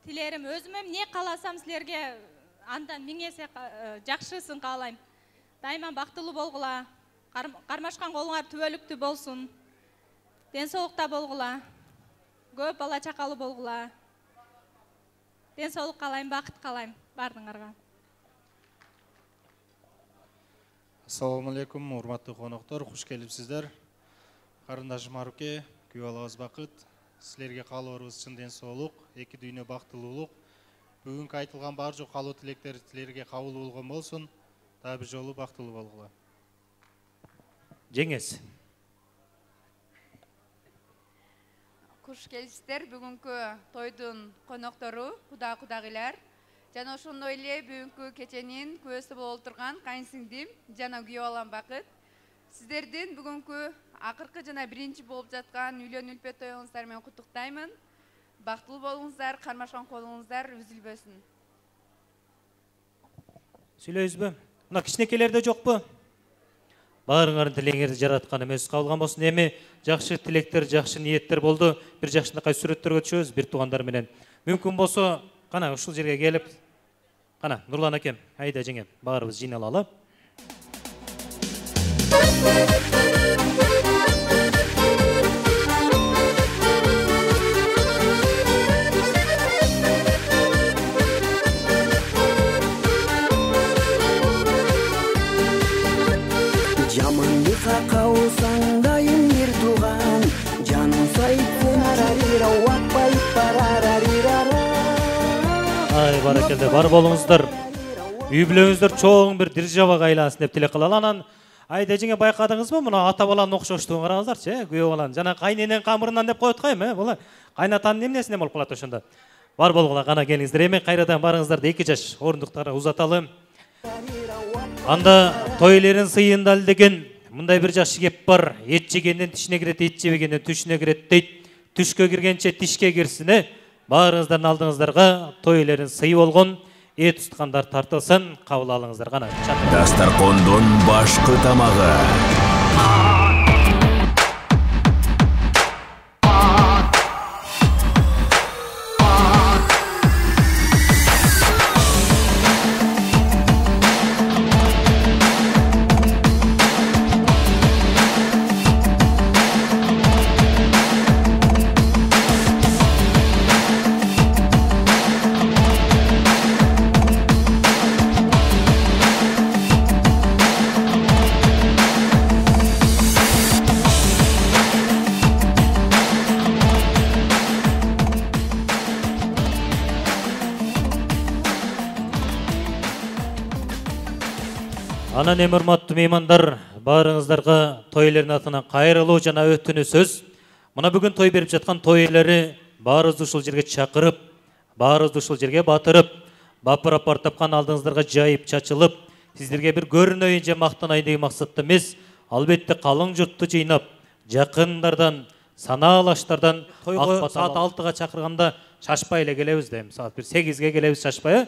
тилерим, өзүм эмне кааласам силерге андан 1000 эсе жакшысын каалайм. Дайыма бактылуу болгула, кармашкан колуңар түбөлүктүү болсун, ден соолукта болгула, көп бала чакалуу болгула. Ден соолук каалайм, бакыт каалайм бардыңарга. Ассаламу алейкум, урматтуу коноктор, куш келипсиздер. Карындашым Аруке, күйөө алабыз Бакыт. Силерге каалоорубуз чын ден соолук, эки дүйнө бактылуулук. Бүгүнкү айтылган бар жок каалоо тилектер силерге кабыл болгон болсун. Дагы бир жолу бактылуу болгула. Жеңес. Куш келипсиздер, бүгүнкү тойдун коноктору, кудагыйлар. Жана ошондой эле бүгүнкү кеченин күбөсү болуп турган кайынсиңдим жана күйөө алам Бакыт. Сиздердин бүгүнкү акыркы жана биринчи болуп жаткан үйлөнүү үлпөт тоюңуздар менен куттуктаймын. Бактылуу болуңуздар, кармашкан колуңуздар үзүлбөсүн. Сүйлөйсүзбү? Мына кичинекелерде жокпу? Баарыңардын тилегиңерди жараткан эмес кабылган болсун. Эми жакшы тилектер, жакшы ниеттер болду. Бир жакшынакай сүрөттөргө түшөбүз бир туугандар менен. Мүмкүн болсо, кана ушул жерге келип, кана Нурлан акем, айда жеңем, баарыбыз жыйналалы. Жамандыкка калсаң дайым бир тууган, жаным сайсын арарира уатпай парарарирара. Ай, баракелде, бар болуңуздар. Үй бүлөңүздөр чоң бир державага айлансын деп тилек кылалы. Анан айда жеңе байкадыңызбы? Мына ата баланын окшоштугун караңыздарчы, күйөө баланын. Жана кайненен камырынан деп коет кайым, була кайнатанын эмнесинен болуп калат ошондо. Бар болгула, кана келиңиздер. Эми кайрадан барыңыздарды 2 жаш орындуктарга узаталы. Анда тойлерин сыйын далдеген мындай бир жакшы кеп бар. Эт жегенден тишине кирет, эт жебегенден түшүнө кирет дейт. Түшкө киргенче тишке кирсин. Баарыңыздардын алдыңыздарга тойлерин сый болгон эт устгандар тартылсын, кабыл алыңыздар. Кана Дастаркондун башкы тамагы. Анан эми урматтуу меймандар, баарыңыздарга тойлердин атынан кайрылуу жана өтүнүү сөз. Мына бүгін той беріп жатқан той иелері баарыбызды ушул жерге чакырып, баарыбызды ушул жерге батырып, бапыр апар тапқан алдыңыздарға жайып чачылып, сіздерге бір көрінөйүн же мактанайын деген максатта эмес, албетте қалың жұртты жыйнап, жақындардан, санаалаштардан тойға саат 6-га чакырганда шашпай эле келебиз дейм. Саат 8-ге келебиз шашпай.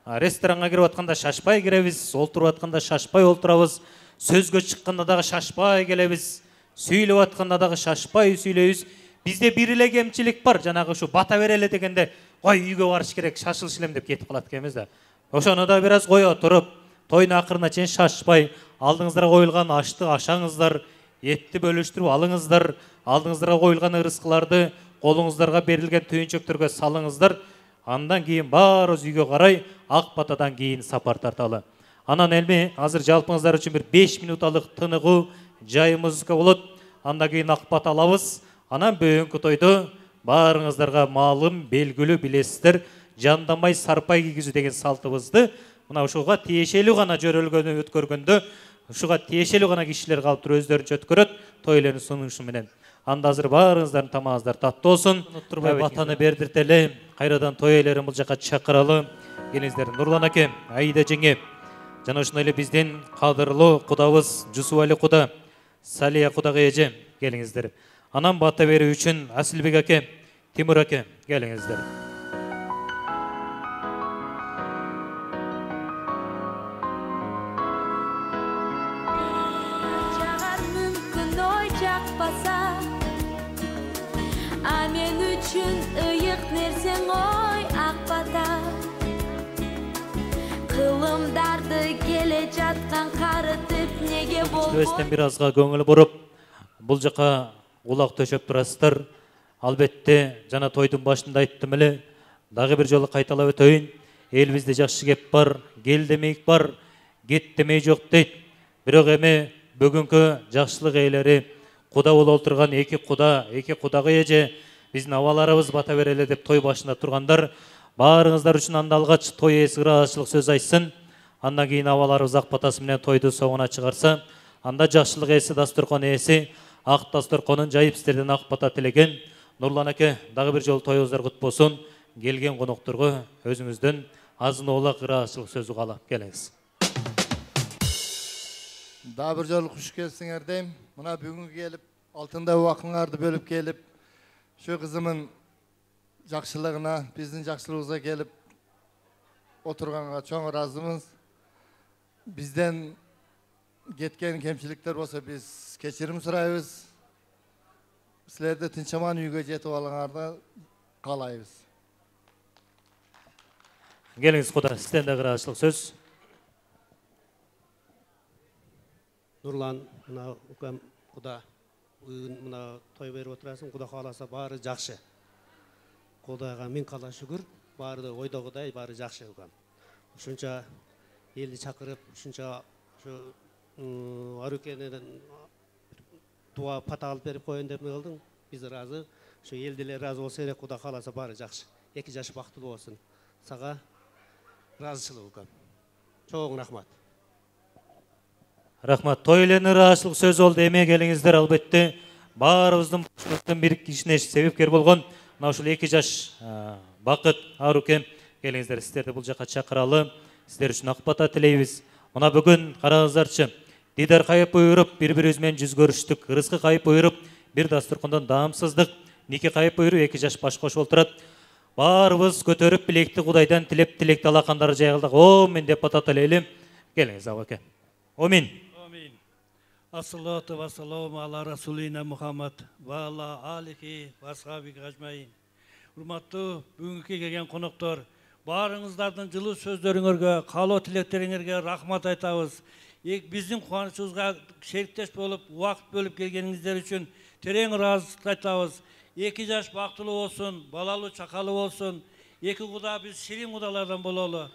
Ресторанга кирип атканда шашпай киребиз, олтуруп атканда шашпай олтурабыз, сөзгө чыкканда дагы шашпай келебиз, сүйлөп атканда дагы шашпай сүйлөйбүз. Бизде бир эле кемчилик бар, жанагы ушу бата береле дегенде, ой үйгө барыш керек, шашылыш элем деп кетип калат экенбиз да. Ошону да бир аз кое туруп, тойдун акырына чейин шашпай, алдыңыздарга коюлган ашты ашаңыздар, етті бөлүштүрүп алыңыздар, алдыңыздарга коюлган ырыскыларды колуңуздарга берилген түйүнчөктөргө салыңыздар. Андан кийин баарыбыз үйгө карай ак батадан кийин сапар тарталы. Анан элми азыр жалпыңыздар үчүн бир 5 минуталык тыныгуу жай музыка болот. Андан кийин ак бата алабыз. Анан бүгүнкү тойду баарыңыздарга маалым белгилүү билесиздер. Жандамай сарпай кийгизүү деген салтыбызды мына ушуга тиешелүү гана жөрөлгөнү өткөргөндө, ушуга тиешелүү гана кишилер калып туруп өздөрүнчө өткөрөт тойлордун сунушу менен. Анда азыр баарыңыздардын тамагыңыздар таттуу болсун. Турбай батаны бердиртели, кайрадан той ээлерин бул жака чакыралы. Келиңиздер, Нурлан аке, Аида жеңе, жана ошондой эле биздин кадырлуу кудабыз Жусупали куда, Салия кудага эже, келиңиздер. Анан бата берүү үчүн Асилбек аке, Тимур аке, келиңиздер. Мен үчүн ыйык нерсең ой ак бата. Кылымдарды келе жаткан карытып неге болбой. Сөзден бир азга көңүл буруп, бул жака кулак төшөп турасыздар. Албетте жана тойдун башында айттым эле, дагы бир жолу кайталап өтөйүн. Элибизде жакшы кеп бар, кел демейик бар, кет демей жок дейт. Бирок эми бүгүнкү жакшылык ээлери куда болуп отурган эки кудагы эже биздин абаларыбыз бата береле деп той башында тургандар, баарыңыздар үчүн анда алгач той ээси ыраазычылык сөз айтсын. Андан кийин абаларыбыз ак батасы менен тойду соңуна чыгарса, анда жакшылык ээси дасторкон ээси ак дасторконун жайып сиздерден ак бата тилеген Нурлан аке, дагы бир жолу тоюңуздар кут болсун. Келген конокторго өзүңүздөн азын оолак ыраазычылык сөз угалы. Келиңиз. Дагы бир жолу куш келипсиңер дейм. Мына бүгүн келип, алтындай убакыңарды бөлүп келип, şu kızımın жақшылығына, біздің жақшылығымызға келіп отырғанға çoğun разымыз. Бізден кеткен кемшіліктер болса біз кешірім сұрайбыз. Сілерді тынчаман үйге жетіп алыңарды қалайбыз. Келіңіз құда, сізден де қырашылық сөз. Нурлан, мына үкем құда. Мына той беріп отырасың, Құда қаласа бары жақшы. Құдайға мен қала шүкір, барды ойдағыдай бары жақшы өкем. Үшінші елді шақырып, үшінші арукенеден туа пата алып беріп қойын деп қылдың. Біз разы, şu елділер разы болса керек, Құда қаласа бары жақшы. 2 жаш бақтылы болсын. Саға разышылы өкем. Çoğun рахмат. Рахмат. Тойлен ыраазычылык сөз болду. Эме келиңиздер, албетте баарыбыздын бир кишине себепкер болгон мына ушул 2 жаш Бакыт Аруке, келиңиздер, сиздерди бул жака чакыралы. Сиздер үчүн ак бата тилейбиз. Мына бүгүн караңыздарчы, дидар кайып буйруп, бири-бирибиз менен жүз көрүштүк, ырыскы кайып буйруп, бир дасторкондон даамсыздык, нике кайып буйруп, 2 жаш баш кошуп отурат. Баарыбыз көтөрүп билекти Кудайдан тилеп, тилекти алакандары жайылдык. О, мен деп бата тилейли. Келиңиз, Абаке. Амин. As-salatu was-salamu ala Rasulina Muhammad wa ala alihi wa ashabihi ajmain. Урматтуу бүгүнкү келген коноктор, баарыңыздардын жылуу сөздөрүңөргө, каалоо тилектериңерге рахмат айтабыз. Биздин кубанычыбызга шериктеш болуп, убакыт бөлүп келгениңиздер үчүн терең ыраазычылык айтабыз. 2 жаш бактылуу болсун, балалуу чакалуу болсун, 2 куда биз ширин кудалардан бололу.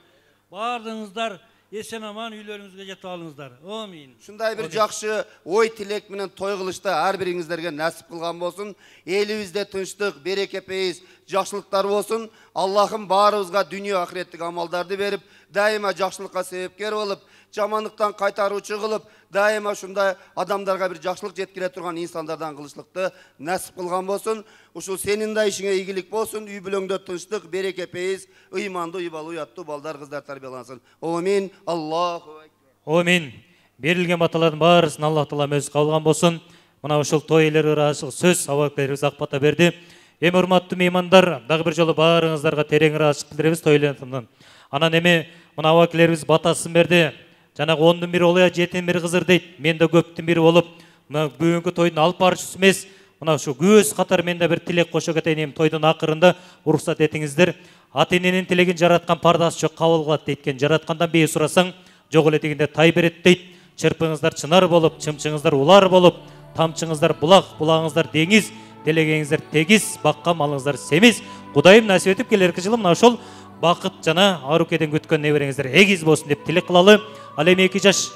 Баардыгыңыздар есен аман үйлеріңізге жетіп алыңыздар. Амин. Шындай бір жақшы ой тілек менен той кылышта ар бириңиздерге насип кылган болсун. Элибизде тынчтык, береке пейиз, жакшылыктар болсун. Аллахым баарыбызга дүнүйө ахиреттик амалдарды берип, дайыма жакшылыкка себепкер болуп, жамандыктан кайтаруучу кылып, дайыма ушундай адамдарга бир жакшылык жеткире турган инсандардан кылычлыкты насип кылган болсун. Ушул сенин да ишиңе ийгилик болсун, үй бүлөңдө тынчтык, береке, пейиз, ыймандуу, уйбалуу, уяттуу балдар, кыздар тарбиялансын. Амин. Аллаху акбар. Амин. Берилген баталардын баарысын Аллах Таала өзү кабыл кылган болсун. Мына ушул той элери ырашык сөз абактарыбыз ак бата берди. Эми урматтуу меймандар, дагы бир жолу баарыңыздарга терең ыраазычылык билдиребиз тойлорунан. Анан эми мына абактарыбыз батасын берди. Жанагы 10-дун бири олуя 7-дин бири кызыр дейт. Мен да көптүн бири болуп, мына бүгүнкү тойдун алып барчысы эмес. Мына ушу көз катар мен да бир тилек кошо кетейин. Тойдун акырында уруксат этиңиздер. Ата-эненин тилегин жараткан пардасы жок кабыл кылат дейткен. Жараткандан бээ сурасаң, жок эле дегенде тай берет дейт. Чырпыңыздар чынар болуп, чымчыңыздар улар болуп, тамчыңыздар булак, булагыңыздар деңиз, делегеңиздер тегиз, бакка малыңыздар семиз. Кудайым насип этип келерки жылы мына ошол бакыт жана арукеден күткөн небереңиздер эгиз болсун деп тилек кылалы. Ал эми 2 жаш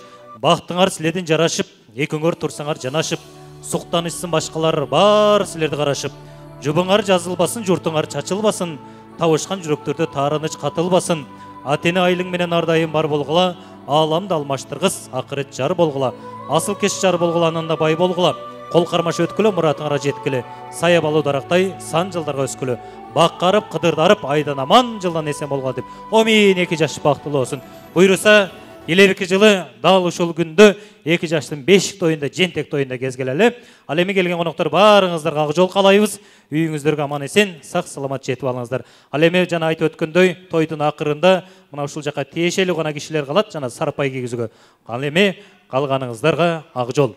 бактыңар силердин жарашып, экөөңөр турсаңар жанашып, суктанышсын башкалар бар силерди карашып. Жубуңар жазылбасын, журтуңар чачылбасын, табышкан жүрөктөрдө таарыныч катылбасын. Ата-эне айлың менен ардайым бар болгула, аламды алмаштыргыс, акырет жар болгула, асыл кеш жар болгула, ананда бай болгула. Кол кармаш өткүлө, муратыңара жеткиле, сая балуу дарактай сан жылдарга өскүлө. Баккарып, кыдырдарып, айдан аман жылдан эсен болгула деп. Амин. 2 жаш бактылуу болсун. Буйруса, келерки жылы дал ушул күндө 2 жаштын 5 тоюнда, жентек тоюнда кезгелели. Ал эми келген коноктор баарыңыздарга ак жол каалайбыз. Үйүңүздөргө аман эсен, сак саламат жетип алыңыздар. Ал эми жана айтып өткөндөй, тойдун акырында мына ушул жака тиешелүү гана кишилер калат, жана сарпай кийгизүүгө. Ал эми калганыңыздарга ак жол.